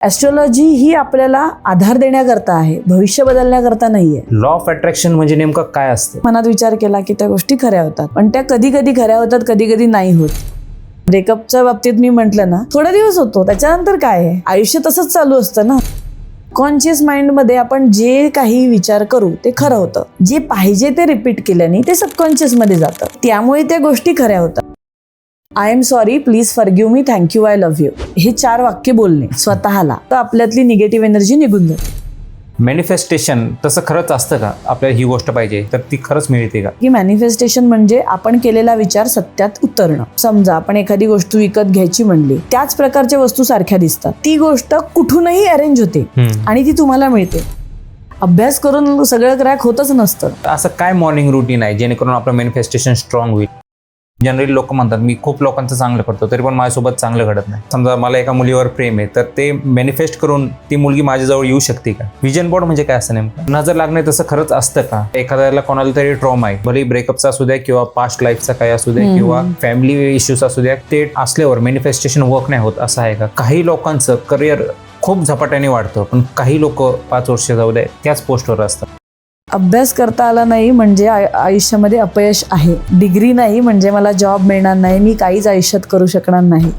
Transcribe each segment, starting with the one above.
Astrology ही आपल्याला आधार देण्याकरता आहे, भविष्य बदलण्याकरता नाहीये. लॉ ऑफ अट्रॅक्शन म्हणजे नेमकं काय असतं? मनात विचार केला की त्या गोष्टी खऱ्या होतात, पण त्या कधी कधी खऱ्या होतात, कधी कधी नाही होत. ब्रेकअपच्या बाबतीत मी म्हटलं ना, थोडा दिवस होतो, त्याच्यानंतर काय आहे, आयुष्य तसंच चालू असतं ना. कॉन्शियस माइंड मध्ये आपण जे काही विचार करू ते खरं होतं, जे पाहिजे ते रिपीट केल्याने ते सबकॉन्शियस मध्ये जातं, त्यामुळे त्या गोष्टी खऱ्या होतात. I am sorry, please forgive me, thank you, I love you, हे 4 वाक्य बोलणे स्वतःला, तर आपल्यातली निगेटिव्ह एनर्जी निघून जाते. मॅनिफेस्टेशन तसं खरंच असतं का? आपल्याला ही गोष्ट पाहिजे तर ती खरंच मिळते का? की मॅनिफेस्टेशन म्हणजे आपण केलेला विचार सत्यात उतरणं. समजा आपण एखादी गोष्ट विकत घ्यायची म्हणली, त्याच प्रकारच्या वस्तू सारख्या दिसतात, ती गोष्ट कुठूनही अरेंज होते आणि ती तुम्हाला मिळते. अभ्यास करून सगळं क्रॅक होतच नसतं. असं काय मॉर्निंग रुटीन आहे जेणेकरून आपलं मॅनिफेस्टेशन स्ट्रॉंग होईल? जनरली लोक म्हणतात मी खूप लोकांचं चांगलं करतो तरी पण माझ्यासोबत चांगलं घडत नाही. समजा मला एका मुलीवर प्रेम आहे, तर ते मॅनिफेस्ट करून ती मुलगी माझ्याजवळ येऊ शकते का? विजन बोर्ड म्हणजे काय असं नेमकं? नजर लागणे तसं खरंच असतं का? एखाद्याला कोणाला तरी ट्रॉमा आहे, भले ब्रेकअपचा असू द्या किंवा पास्ट लाईफचा काय असू द्या किंवा फॅमिली इश्यूज असू द्या, ते असल्यावर मॅनिफेस्टेशन वर्क नाही होत असं आहे का? काही लोकांचं करिअर खूप झपाट्याने वाढतं, पण काही लोक 5 वर्ष जाऊ द्या त्याच पोस्टवर असतात. अभ्यास करता आला नाही म्हणजे आयुष्यामध्ये अपयश आहे. डिग्री नाही म्हणजे मला जॉब मिळणार नाही, मी काहीच आयुष्यात करू शकणार नाही.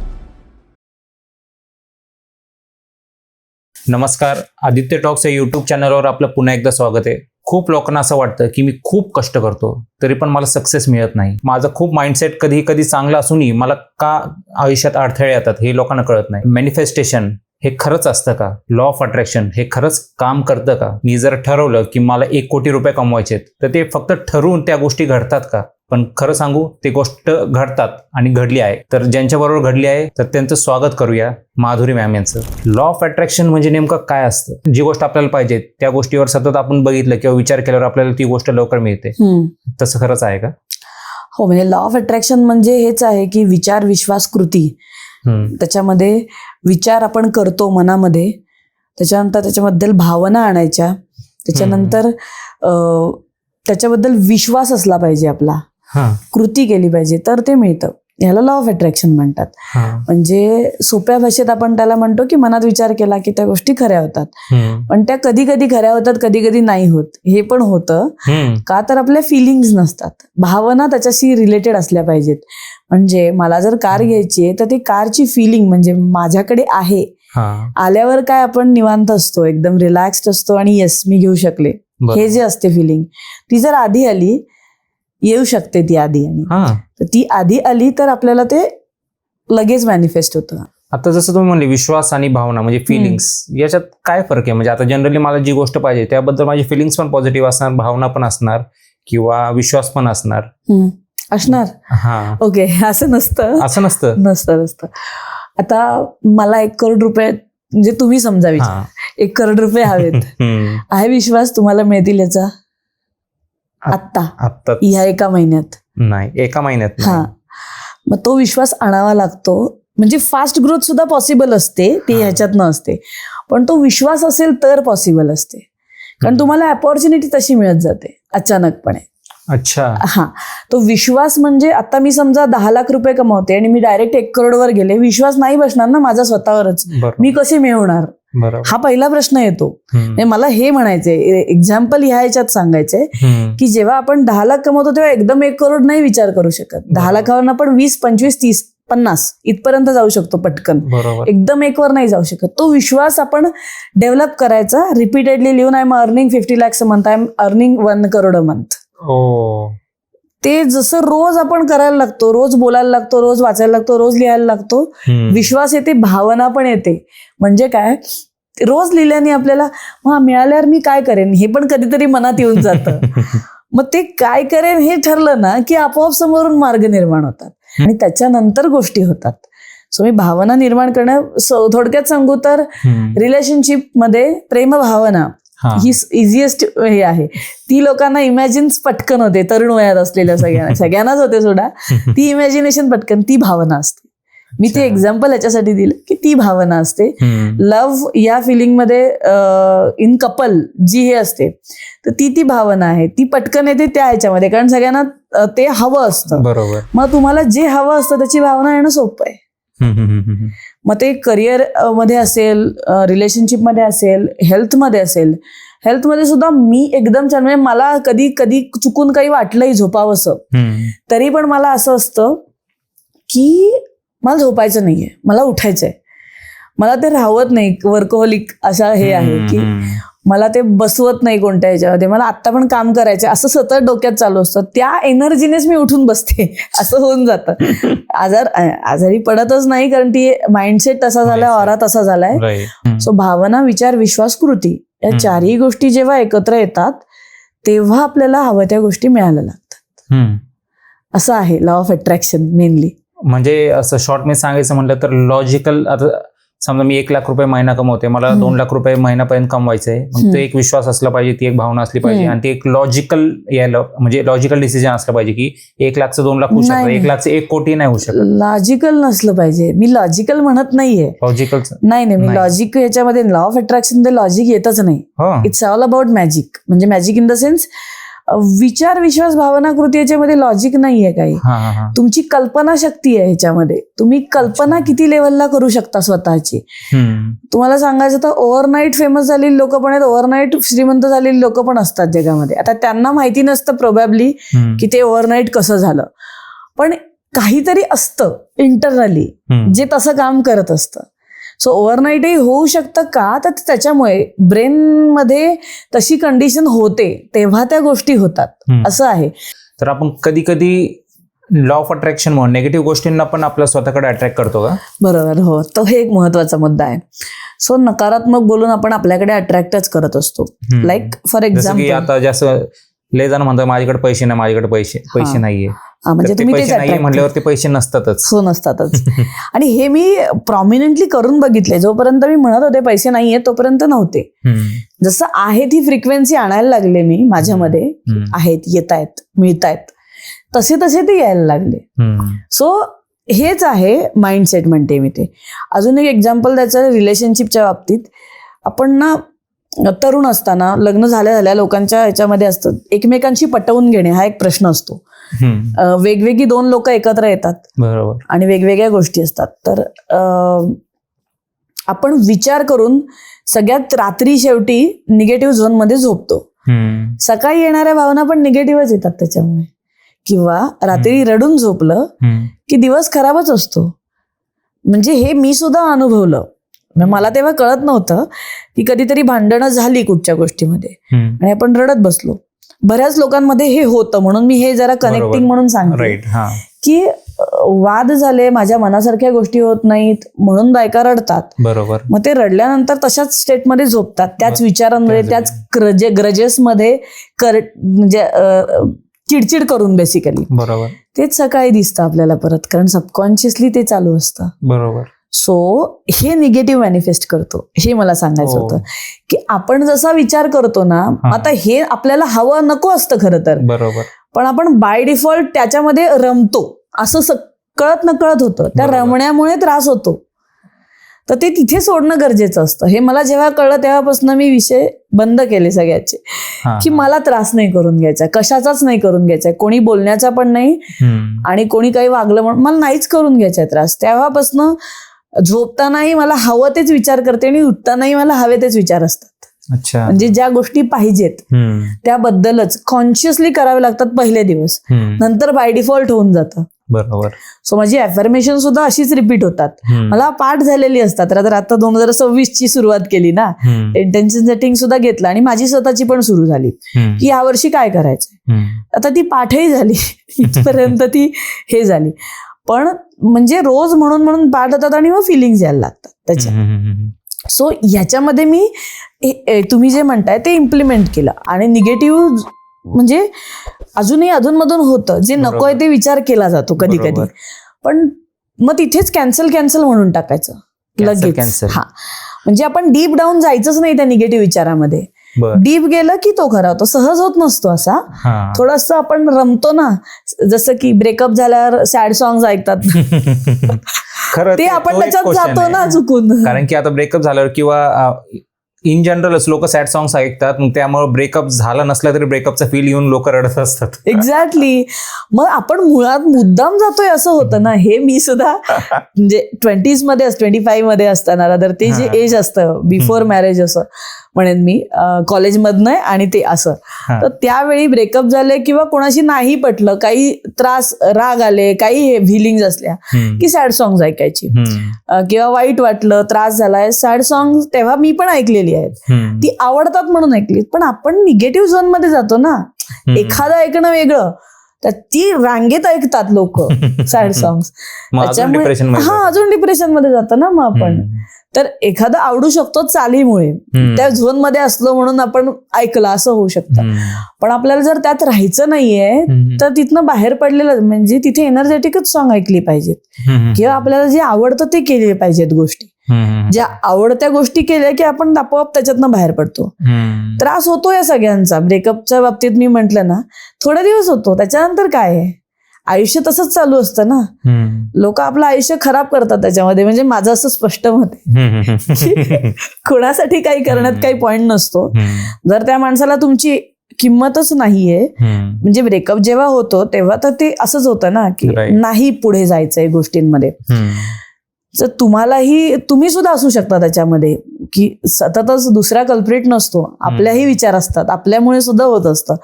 नमस्कार, आदित्य टॉक्स या यूट्यूब चॅनलवर आपलं पुन्हा एकदा स्वागत आहे. खूप लोकांना असं वाटतं की मी खूप कष्ट करतो तरी पण मला सक्सेस मिळत नाही. माझं खूप माइंडसेट कधी कधी चांगला असूनही मला का आयुष्यात अडथळे येतात हे लोकांना कळत नाही. मॅनिफेस्टेशन हे खरंच असतं का? लॉ ऑफ अट्रॅक्शन हे खरंच काम करतं का? मी जर ठरवलं की मला 1 कोटी रुपये कमवायचे तर ते फक्त ठरवून त्या गोष्टी घडतात का? पण खरं सांगू, ते गोष्ट घडतात आणि घडली आहे. तर ज्यांच्याबरोबर घडली आहे तर त्यांचं स्वागत करूया, माधुरी मॅम यांचं. लॉ ऑफ अट्रॅक्शन म्हणजे नेमकं काय असतं? जी गोष्ट आपल्याला पाहिजे त्या गोष्टीवर सतत आपण बघितलं किंवा विचार केल्यावर आपल्याला ती गोष्ट लवकर मिळते, तसं खरंच आहे का? हो, म्हणजे लॉ ऑफ अट्रॅक्शन म्हणजे हेच आहे की विचार, विश्वास, कृती. त्याच्यामध्ये विचार आपण करतो मनामध्ये, त्याच्यानंतर त्याच्याबद्दल भावना आणायच्या, त्याच्यानंतर त्याच्याबद्दल विश्वास असला पाहिजे आपला, कृती केली पाहिजे, तर ते मिळतं. ह्याला लॉ ऑफ अट्रॅक्शन म्हणतात. म्हणजे सोप्या भाषेत आपण त्याला म्हणतो की मनात विचार केला की त्या गोष्टी खऱ्या होतात, पण त्या कधी कधी खऱ्या होतात, कधी कधी नाही होत. हे पण होतं का तर आपल्या फिलिंग्स नसतात, भावना त्याच्याशी रिलेटेड असल्या पाहिजेत. म्हणजे मला जर कार घ्यायची आहे तर ती कारची फिलिंग म्हणजे माझ्याकडे आहे, आल्यावर काय आपण निवांत असतो, एकदम रिलॅक्स्ड असतो आणि येस मी घेऊ शकले, हे जे असते फिलिंग, ती जर आधी आली, येऊ शकते ती आधी, आणि तर ती आधी आली तर आपल्याला ते लगेच मॅनिफेस्ट होतं. आता जसं तुम्ही म्हणले विश्वास आणि भावना म्हणजे फिलिंग्स, याच्यात काय फरक आहे? म्हणजे आता जनरली मला जी गोष्ट पाहिजे त्याबद्दल माझी फिलिंग्स पण पॉझिटिव्ह असणार, भावना पण असणार किंवा विश्वास पण असणार. ओके, असं नसतं. आता मला 1 करोड रुपये, म्हणजे तुम्ही समजा 1 करोड रुपये हवेत, आहे विश्वास तुम्हाला मिळतील याचा? आत्ता ह्या 1 महिन्यात नाही, 1 महिन्यात. मग तो विश्वास आणावा लागतो. म्हणजे फास्ट ग्रोथ सुद्धा पॉसिबल असते, ती ह्याच्यात नसते, पण तो विश्वास असेल तर पॉसिबल असते. कारण तुम्हाला अपॉर्च्युनिटी तशी मिळत जाते अचानकपणे. अच्छा. तो विश्वास म्हणजे आता मी समजा 10 लाख रुपये कमावते आणि मी डायरेक्ट 1 करोडवर गेले, विश्वास नाही बसणार ना माझा स्वतःवरच, मी कसे मिळवणार? हा पहिला प्रश्न येतो. मला हे म्हणायचंय, एक्झाम्पल ह्या ह्याच्यात सांगायचंय की जेव्हा आपण 10 लाख कमवतो तेव्हा एकदम 1 करोड नाही विचार करू शकत. 10 लाखावर आपण 20, 25, 30, 50 इथपर्यंत जाऊ शकतो पटकन, एकदम 1 वर नाही जाऊ शकत. तो विश्वास आपण डेव्हलप करायचा, रिपीटेडली लिहून I am earning 50 lakhs a month, I am earning 1 crore a month. ते जसं रोज आपण करायला लागतो, रोज बोलायला लागतो, रोज वाचायला लागतो, रोज लिहायला लागतो, विश्वास येते, भावना पण येते. म्हणजे काय, रोज लिहिल्याने आपल्याला मिळाल्यावर मी काय करेन हे पण कधीतरी मनात येऊन जातं. मग ते काय करेन हे ठरलं ना की आपोआप समोरून मार्ग निर्माण होतात आणि त्याच्यानंतर गोष्टी होतात. सो मी भावना निर्माण करणं थोडक्यात सांगू तर रिलेशनशिप मध्ये प्रेमभावना ही इझिएस्ट हे आहे. ती लोकांना इमॅजिन्स पटकन होते, तरुण वयात असलेल्या सगळ्यांनाच होते सोडा, ती इमॅजिनेशन पटकन, ती भावना असते. मी ते एक्झाम्पल याच्यासाठी दिलं की ती भावना असते. लव्ह या फिलिंग मध्ये इन कपल जी हे असते तर ती भावना आहे, ती पटकन येते त्या ह्याच्यामध्ये, कारण सगळ्यांना ते हवं असतं. बरोबर. मग तुम्हाला जे हवं असतं त्याची भावना येणं सोपं आहे. मग ते करिअर मध्ये असेल, रिलेशनशिपमध्ये असेल, हेल्थमध्ये असेल. हेल्थमध्ये सुद्धा मी एकदम छान, म्हणजे मला कधी कधी चुकून काही वाटलंही झोपावंसं, तरी पण मला असं असतं की मला झोपायचं नाहीये, मला उठायचंय, मला ते राहवत नाही. वर्कहोलिक असा हे आहे की मला ते बसवत नाही कोणत्या ह्याच्यामध्ये, मला आत्ता पण काम करायचं असं सतत डोक्यात चालू असतं. त्या एनर्जीनेच मी उठून बसते, असं होऊन जातं. आजारी पडतच नाही, कारण ती माइंडसेट तसा झालाय, ऑरा तसा झालाय. सो भावना, विचार, विश्वास, कृती या चारही गोष्टी जेव्हा एकत्र येतात तेव्हा आपल्याला हव्या त्या गोष्टी मिळायला लागतात. असं आहे लॉ ऑफ अट्रॅक्शन मेनली. म्हणजे असं शॉर्ट मध्ये सांगायचं म्हटलं तर लॉजिकल, आता समजा मी 1 लाख रुपये महिना कमवते, मला 2 लाख रुपये महिन्यापर्यंत कमवायचंय, मग तो एक विश्वास असला पाहिजे, ती एक भावना असली पाहिजे, आणि ती एक लॉजिकल यायला, म्हणजे लॉजिकल डिसिजन असलं पाहिजे की 1 लाखचं 2 लाख होऊ शकतं, 1 लाखचं 1 कोटी नाही होऊ शकत. लॉजिकल नसलं पाहिजे. मी लॉजिकल म्हणत नाहीये, लॉजिकल नाही, मी लॉजिक याच्यामध्ये, लॉ ऑफ अट्रॅक्शन मध्ये लॉजिक येतच नाही. It's all about magic. म्हणजे मॅजिक इन द सेन्स विचार, विश्वास, भावना, कृती याच्यामध्ये लॉजिक नाहीये काही. तुमची कल्पना शक्ती आहे ह्याच्यामध्ये. तुम्ही कल्पना किती लेवलला करू शकता स्वतःची. तुम्हाला सांगायचं तर ओव्हरनाईट फेमस झालेली लोक पण आहेत, ओव्हरनाईट श्रीमंत झालेली लोक पण असतात जगामध्ये. आता त्यांना माहिती नसतं प्रोबॅबली की ते ओव्हरनाईट कसं झालं, पण काहीतरी असतं इंटरनली जे तसं काम करत असतं. सो ओव्हरनाईटही होऊ शकतं का, तर त्याच्यामुळे ब्रेनमध्ये तशी कंडिशन होते तेव्हा त्या गोष्टी होतात, असं आहे. तर आपण कधी कधी लॉ ऑफ अट्रॅक्शन म्हणून निगेटिव्ह गोष्टींना पण आपल्या स्वतःकडे अट्रॅक्ट करतो का? बरोबर, हो. तो हे एक महत्वाचा मुद्दा आहे. सो नकारात्मक बोलून आपण आपल्याकडे अट्रॅक्टच करत असतो. लाईक फॉर एक्झाम्पल, आता जास्त लय जण म्हणतात माझ्याकडे पैसे नाही, माझ्याकडे पैसे नाहीये. म्हणजे तुम्ही पैसे नाही म्हणल्यावर ते पैसे नसतातच. हो, नसतातच. आणि हे मी प्रॉमिनंटली करून बघितले. जोपर्यंत मी म्हणत होते पैसे नाहीये तोपर्यंत नव्हते. जसं आहे ती फ्रिक्वेन्सी आणायला लागले मी माझ्यामध्ये, आहेत, येत आहेत, मिळतायत, तसे तसे ते यायला लागले. सो हेच आहे माइंडसेट म्हणते मी ते. अजून एक एक्झाम्पल द्यायचं रिलेशनशिपच्या बाबतीत. आपण ना तरुण असताना लग्न झाल्या लोकांच्या ह्याच्यामध्ये असतं एकमेकांशी पटवून घेणे हा एक प्रश्न असतो. वेगवेगळी 2 लोक एकत्र येतात, बरोबर, आणि वेगवेगळ्या गोष्टी असतात. तर आपण विचार करून सगळ्यात रात्री शेवटी निगेटिव्ह झोन मध्ये झोपतो. सकाळी येणाऱ्या भावना पण निगेटिव्हच येतात त्याच्यामुळे. किंवा रात्री रडून झोपलं की दिवस खराबच असतो. म्हणजे हे मी सुद्धा अनुभवलं. मला तेव्हा कळत नव्हतं की कधीतरी भांडणं झाली कुठच्या गोष्टीमध्ये आणि आपण रडत बसलो. बऱ्याच लोकांमध्ये हे होतं, म्हणून मी हे जरा कनेक्टिंग म्हणून सांगते की वाद झाले, माझ्या मनासारख्या गोष्टी होत नाहीत म्हणून बायका रडतात. बरोबर. मग ते रडल्यानंतर तशाच स्टेटमध्ये झोपतात, त्याच विचारांमध्ये, त्याच ग्रजेसमध्ये, म्हणजे चिडचिड करून बेसिकली. बरोबर. तेच सकाळी दिसतं आपल्याला परत, कारण सबकॉन्शियसली ते चालू असतं. बरोबर. सो हे निगेटिव्ह मॅनिफेस्ट करतो, हे मला सांगायचं होतं की आपण जसा विचार करतो ना, आता हे आपल्याला हवं नको असतं खरं तर. बरोबर. पण आपण बाय डिफॉल्ट त्याच्यामध्ये रमतो, असं कळत नकळत होतं. त्या रमण्यामुळे त्रास होतो, तर ते तिथे सोडणं गरजेचं असतं. हे मला जेव्हा कळलं तेव्हापासून मी विषय बंद केले सगळ्याचे, की मला त्रास नाही करून घ्यायचा, कशाचाच नाही करून घ्यायचा, कोणी बोलण्याचा पण नाही, आणि कोणी काही वागलं म्हणून मला नाहीच करून घ्यायचा त्रास. तेव्हापासून झोपतानाही मला हवं तेच विचार करते आणि उठतानाही मला हवे तेच विचार असतात. अच्छा. म्हणजे ज्या गोष्टी पाहिजेत त्याबद्दलच कॉन्शियसली करावे लागतात पहिले दिवस, नंतर बाय डिफॉल्ट होऊन जातं. बरोबर. सो माझी अफर्मेशन सुद्धा अशीच रिपीट होतात, मला पाठ झालेली असतात. तर आता 2026 सुरुवात केली ना, इंटेन्शन सेटिंग सुद्धा घेतलं आणि माझी स्वतःची पण सुरू झाली की यावर्षी काय करायचंय. आता ती पाठही झाली, इथपर्यंत ती हे झाली. पण म्हणजे रोज म्हणून पाठ होतात आणि मग फिलिंग्स यायला लागतात त्याच्या. सो ह्याच्यामध्ये मी तुम्ही जे म्हणताय ते इम्प्लिमेंट केलं. आणि निगेटिव्ह म्हणजे अजूनही अधूनमधून होतं, जे नको आहे ते विचार केला जातो कधी कधी, पण मग तिथेच कॅन्सल म्हणून टाकायचं लगेच. हा, म्हणजे आपण डीप डाऊन जायचंच नाही त्या निगेटिव्ह विचारामध्ये. डीप गेलं की तो खरा होतो, सहज होत नसतो असा. थोडंसं आपण रमतो ना, जसं की ब्रेकअप झाल्यावर सॅड सॉंग्स ऐकतात, ते आपण त्याच्यात जातो ना चुकून. कारण की आता ब्रेकअप झाल्यावर किंवा इन जनरलच लोक सॅड सॉंग्स ऐकतात, मग त्यामुळे ब्रेकअप झाला नसला तरी ब्रेकअपचा फील येऊन लोक रडत असतात. एक्झॅक्टली. मग आपण मुळात मुद्दाम जातोय असं होतं ना. हे मी सुद्धा म्हणजे 20s मध्ये 25 मध्ये असताना, तर ते जे एज असतं बिफोर मॅरेज असं म्हणेन मी, कॉलेजमधनं आणि ते असं, तर त्यावेळी ब्रेकअप झाले किंवा कोणाशी नाही पटलं, काही त्रास, राग आले, काही फिलिंग्ज असल्या की सॅड सॉंग्स ऐकायची, किंवा वाईट वाटलं, त्रास झालाय, सॅड सॉंग्स तेव्हा मी पण ऐकलेली आहेत. ती आवडतात म्हणून ऐकली. पण आपण निगेटिव्ह झोन मध्ये जातो ना. एखादं ऐकणं वेगळं, तर ती रांगेत ऐकतात लोक सॅड सॉंग्स, त्याच्यामुळे अजून डिप्रेशन मध्ये जातं ना मग आपण. तर एखादं आवडू शकतो चालीमुळे, त्या झोन मध्ये असलो म्हणून आपण ऐकलं, असं होऊ शकतं. पण आपल्याला जर त्यात राहायचं नाहीये तर तिथनं बाहेर पडलेलं, म्हणजे तिथे एनर्जेटिकच सॉंग ऐकली पाहिजेत, किंवा आपल्याला जे आवडतं ते केले पाहिजेत गोष्टी. ज्या आवडत्या गोष्टी केल्या की आपण आपोआप त्याच्यातनं बाहेर पडतो. त्रास होतो या सगळ्यांचा. ब्रेकअपच्या बाबतीत मी म्हंटल ना, थोडे दिवस होतो, त्याच्यानंतर काय आहे, आयुष्य तसंच चालू असतं ना. लोक आपलं आयुष्य खराब करतात त्याच्यामध्ये. म्हणजे माझं असं स्पष्ट मत आहे, कोणासाठी काही करण्यात काही पॉइंट नसतो. जर त्या माणसाला तुमची किंमतच नाहीये, म्हणजे ब्रेकअप जेव्हा होतो तेव्हा तर ते असंच होतं ना की नाही पुढे जायचंय गोष्टींमध्ये. तर तुम्ही सुद्धा असू शकता त्याच्यामध्ये, की सततच दुसरा कल्प्रिट नसतो, आपल्याही विचार असतात, आपल्यामुळे सुद्धा होत असतं.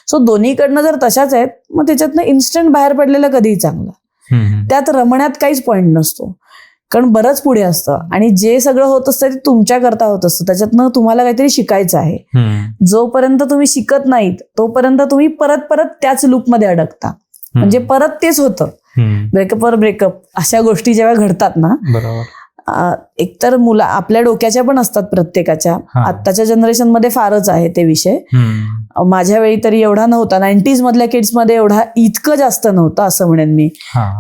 सो दोन्हीकडनं जर तशाच आहेत, मग त्याच्यातनं इन्स्टंट बाहेर पडलेलं कधीही चांगलं. त्यात रमण्यात काहीच पॉइंट नसतो, कारण बरंच पुढे असतं. आणि जे सगळं होत असतं ते तुमच्याकरता होत असतं, त्याच्यातनं तुम्हाला काहीतरी शिकायचं आहे. जोपर्यंत तुम्ही शिकत नाहीत तोपर्यंत तुम्ही परत परत त्याच लूपमध्ये अडकता. म्हणजे परत तेच होतं, ब्रेकअपवर ब्रेकअप. अशा गोष्टी जेव्हा घडतात ना, एकतर आपल्या डोक्याच्या पण असतात प्रत्येकाच्या. आत्ताच्या जनरेशन मध्ये फारच आहे ते विषय. माझ्या वेळी तरी एवढा नव्हता. 90s मधल्या किड्स मध्ये इतकं जास्त नव्हतं असं म्हणेन मी.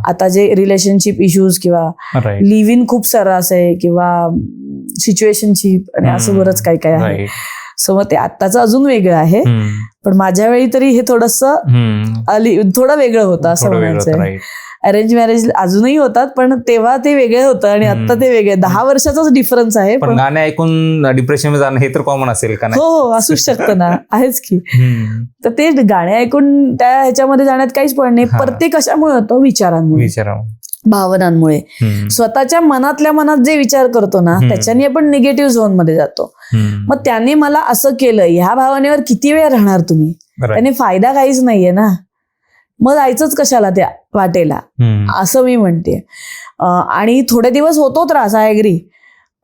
आता जे रिलेशनशिप इश्यूज किंवा लिव्ह इन खूप सर्रास आहे, किंवा सिच्युएशनशिप आणि असं बरंच काय काय आहे. सो मग ते आत्ताचं अजून वेगळं आहे. पण माझ्या वेळी तरी हे थोडं वेगळं होतं असं म्हणायचंय. अरेंज मॅरेज अजूनही होतात, पण तेव्हा ते वेगळे होतं आणि आता ते वेगळे. 10 वर्षाचाच डिफरन्स आहे. पण गाणे ऐकून डिप्रेशन मध्ये जाणं हे तर कॉमन असेल का? हो, असूच शकतं ना, आहेच की. तर ते गाणे ऐकून त्या ह्याच्यामध्ये जाण्यात काहीच पॉईंट नाही. प्रत्येक कशामुळे होतो? विचारांमुळे, भावनांमुळे. स्वतःच्या मनातल्या मनात जे विचार करतो ना, त्याच्याने आपण निगेटिव्ह झोन मध्ये जातो. मग त्याने मला असं केलं, ह्या भावनेवर किती वेळ राहणार तुम्ही? त्याने फायदा काहीच नाहीये ना. मग जायचंच कशाला त्या वाटेला, असं मी म्हणते. आणि थोडे दिवस होतो त्रास, आय एग्री.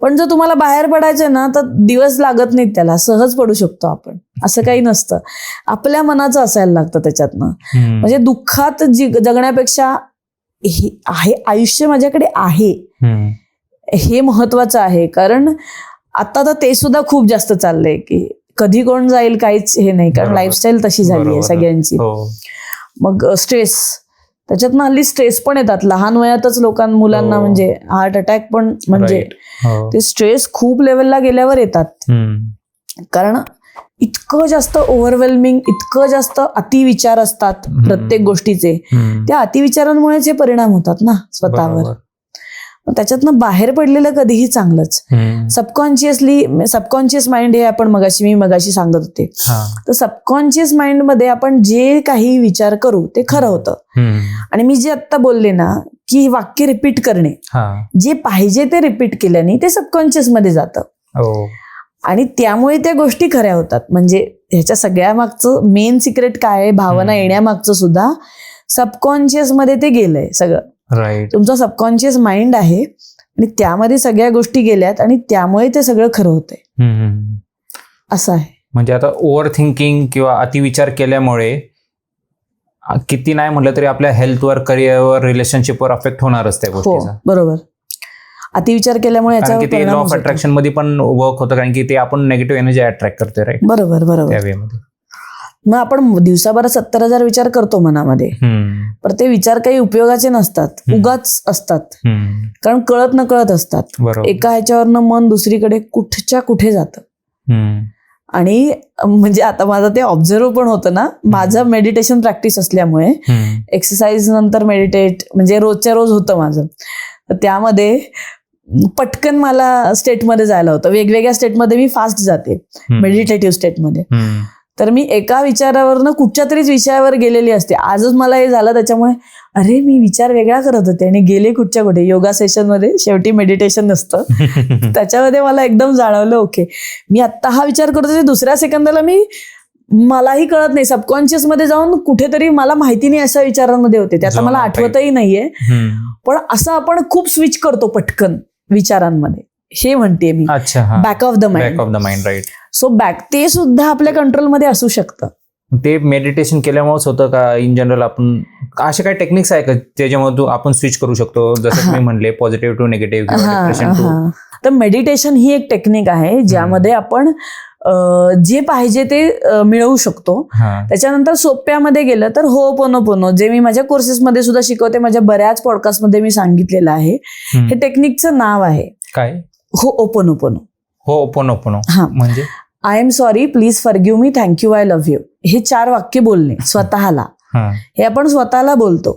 पण जर तुम्हाला बाहेर पडायचं ना, तर दिवस लागत नाहीत त्याला, सहज पडू शकतो आपण. असं काही नसतं, आपल्या मनाचं असायला लागतं त्याच्यातनं. म्हणजे दुःखात जगण्यापेक्षा हे आयुष्य माझ्याकडे आहे हे महत्वाचं आहे. कारण आता तर ते सुद्धा खूप जास्त चाललंय की कधी कोण जाईल काहीच हे नाही, कारण लाईफस्टाईल तशी झाली आहे सगळ्यांची. मग स्ट्रेस, त्याच्यातनं हल्ली स्ट्रेस पण येतात लहान वयातच मुलांना, म्हणजे हार्ट अटॅक पण. म्हणजे ते स्ट्रेस खूप लेवलला गेल्यावर येतात, कारण इतकं जास्त ओव्हरवेल्मिंग, इतकं जास्त अतिविचार असतात प्रत्येक गोष्टीचे. त्या अतिविचारांमुळेच हे परिणाम होतात ना स्वतःवर. त्याच्यातनं बाहेर पडलेलं कधीही चांगलंच. सबकॉन्शियस माइंड हे आपण मी मगाशी सांगत होते. तर सबकॉन्शियस माइंड मध्ये आपण जे काही विचार करू ते खरं होतं. आणि मी जे आता बोलले ना की वाक्य रिपीट करणे, जे पाहिजे ते रिपीट केल्याने ते सबकॉन्शियस मध्ये जातं आणि त्यामुळे त्या गोष्टी खऱ्या होतात. म्हणजे ह्याच्या सगळ्या मागचं मेन सिक्रेट काय आहे? भावना येण्यामागचं सुद्धा सबकॉन्शियस मध्ये ते गेलंय सगळं. तुमचा सबकॉन्शियस माइंड आहे आणि त्यामध्ये सगळ्या गोष्टी गेल्यात आणि त्यामुळे ते सगळं खरं होतंय, असं आहे. म्हणजे आता ओव्हर थिंकिंग किंवा अतिविचार केल्यामुळे किती नाही म्हटलं तरी आपल्या हेल्थवर, करिअरवर, रिलेशनशिपवर अफेक्ट होणारच त्या गोष्टीचा. बरोबर. अतिविचार केल्यामुळे याच्यावर ते लॉ ऑफ अट्रॅक्शन मध्ये पण वर्क होतं, कारण की ते आपण नेगेटिव्ह एनर्जी अट्रॅक्ट करतोय. राईट, बरोबर. त्या वेमध्ये मग आपण दिवसाभरात 70,000 विचार करतो मनामध्ये, पण ते विचार काही उपयोगाचे नसतात, उगाच असतात, कारण कळत न कळत असतात. एका ह्याच्यावरनं मन दुसरीकडे कुठच्या कुठे जातं. आणि म्हणजे आता माझं ते ऑब्झर्व पण होतं ना, माझं मेडिटेशन प्रॅक्टिस असल्यामुळे एक्सरसाइज नंतर मेडिटेट म्हणजे रोजच्या रोज होतं माझं. तर त्यामध्ये पटकन मला स्टेटमध्ये जायला होतं. वेगवेगळ्या स्टेटमध्ये मी फास्ट जाते, मेडिटेटिव्ह स्टेटमध्ये. तर मी एका विचारावरनं कुठच्या तरीच विषयावर गेलेली असते. आजच मला हे झालं, त्याच्यामुळे अरे मी विचार वेगळा करत होते आणि गेले कुठच्या कुठे. योगा सेशनमध्ये शेवटी मेडिटेशन नसतं, त्याच्यामध्ये मला एकदम जाणवलं ओके मी आत्ता हा विचार करत होते, दुसऱ्या सेकंदाला मलाही कळत नाही सबकॉन्शियस मध्ये जाऊन कुठेतरी मला माहिती नाही अशा विचारांमध्ये होते. ते आता मला आठवतही नाहीये, पण असं आपण खूप स्विच करतो पटकन विचारांमध्ये, हे म्हणते मी. Back of the mind. Right. So ते सुद्धा आपल्या कंट्रोलमध्ये असू शकतं. ते मेडिटेशन केल्यामुळेच होतं का इन जनरल? आपण असे काही टेक्निक्स आहे का त्याच्यामध्ये आपण स्विच करू शकतो, जसं मी म्हणले पॉझिटिव्ह टू निगेटिव्ह? तर मेडिटेशन ही एक टेक्निक आहे ज्यामध्ये आपण जे पाहिजे ते मिळवू शकतो. त्याच्यानंतर सोप्यामध्ये गेलं तर होओपोनोपोनो, जे मी माझ्या कोर्सेसमध्ये सुद्धा शिकवते, माझ्या बऱ्याच पॉडकास्टमध्ये मी सांगितलेलं आहे. हे टेक्निकचं नाव आहे काय? होओपोनोपोनो. होओपोनोपोनो म्हणजे I am sorry, please forgive me, thank you, I love you. हे 4 वाक्य बोलणे स्वतःला, हे आपण स्वतःला बोलतो.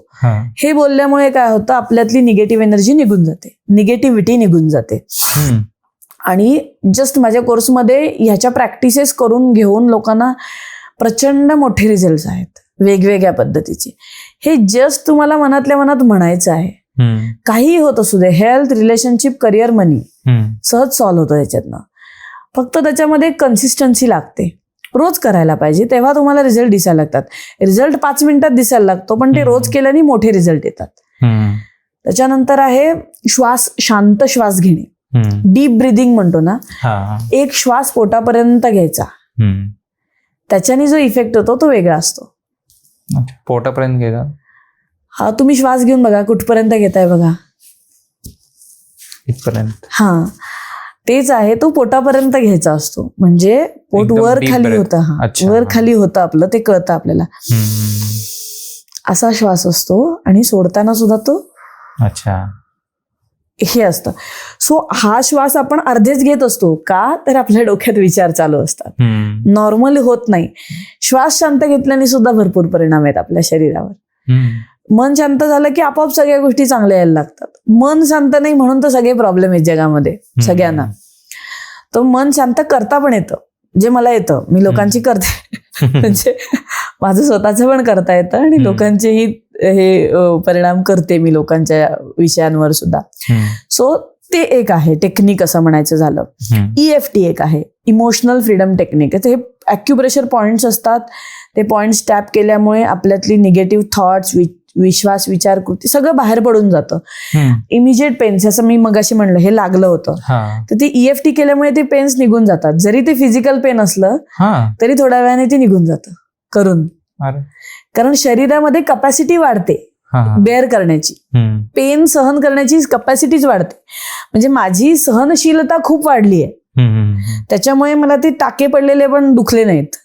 हे बोलल्यामुळे काय होतं, आपल्यातली निगेटिव्ह एनर्जी निघून जाते, निगेटिव्हिटी निघून जाते. आणि जस्ट माझ्या कोर्समध्ये ह्याच्या प्रॅक्टिसेस करून घेऊन लोकांना प्रचंड मोठे रिझल्ट आहेत वेगवेगळ्या पद्धतीचे. हे जस्ट तुम्हाला मनातल्या मनात म्हणायचं आहे. काहीही होत असू दे, हेल्थ, रिलेशनशिप, करिअर, मनी सहज सॉल्व्ह होतं त्याच्यातनं. फक्त त्याच्यामध्ये कन्सिस्टन्सी लागते, रोज करायला पाहिजे, तेव्हा तुम्हाला रिझल्ट दिसायला लागतात. रिझल्ट 5 मिनिटात दिसायला लागतो, पण ते रोज केल्याने मोठे रिझल्ट येतात. त्याच्यानंतर आहे श्वास, शांत श्वास घेणे, डीप ब्रिदिंग म्हणतो ना. एक श्वास पोटापर्यंत घ्यायचा, त्याच्याने जो इफेक्ट होतो तो वेगळा असतो. पोटापर्यंत घ्यायचा. हा, तुम्ही श्वास घेऊन बघा, कुठपर्यंत घेताय बघा, इथपर्यंत. तेच आहे, तो पोटापर्यंत घ्यायचा असतो. म्हणजे पोट वर खाली होतं, वर खाली होतं आपलं, ते कळतं आपल्याला. असा श्वास असतो आणि सोडताना सुद्धा तो हे असतं. सो हा श्वास आपण अर्धेच घेत असतो का, तर आपल्या डोक्यात विचार चालू असतात, नॉर्मली होत नाही. श्वास शांत घेतल्याने सुद्धा भरपूर परिणाम आहेत आपल्या शरीरावर. मन शांत झालं की आपोआप सगळ्या गोष्टी चांगल्या यायला लागतात. मन शांत नाही म्हणून तर सगळे प्रॉब्लेम आहेत जगामध्ये सगळ्यांना. तर मन शांत करता पण येतं, जे मला येतं, मी लोकांची करते, म्हणजे माझं स्वतःचं पण करता येतं आणि लोकांचेही हे परिणाम करते मी लोकांच्या विषयांवर सुद्धा. सो ते एक आहे टेक्निक असं म्हणायचं झालं. EFT एक आहे, इमोशनल फ्रीडम टेक्निक. हे ॲक्युप्रेशर पॉइंट्स असतात, ते पॉइंट्स टॅप केल्यामुळे आपल्यातली निगेटिव्ह थॉट्स, विश्वास, विचार, कृती सगळं बाहेर पडून जातं. इमिजिएट पेन्स, असं मी मगाशी म्हणलं, हे लागलं होतं तर ते EFT केल्यामुळे ते पेन्स निघून जातात. जरी ते फिजिकल पेन असलं तरी थोड्या वेळाने ते निघून जातं करून. कारण शरीरामध्ये कपॅसिटी वाढते बेअर करण्याची, पेन सहन करण्याची कपॅसिटीच वाढते. म्हणजे माझी सहनशीलता खूप वाढली आहे, त्याच्यामुळे मला ते टाके पडलेले पण दुखले नाहीत.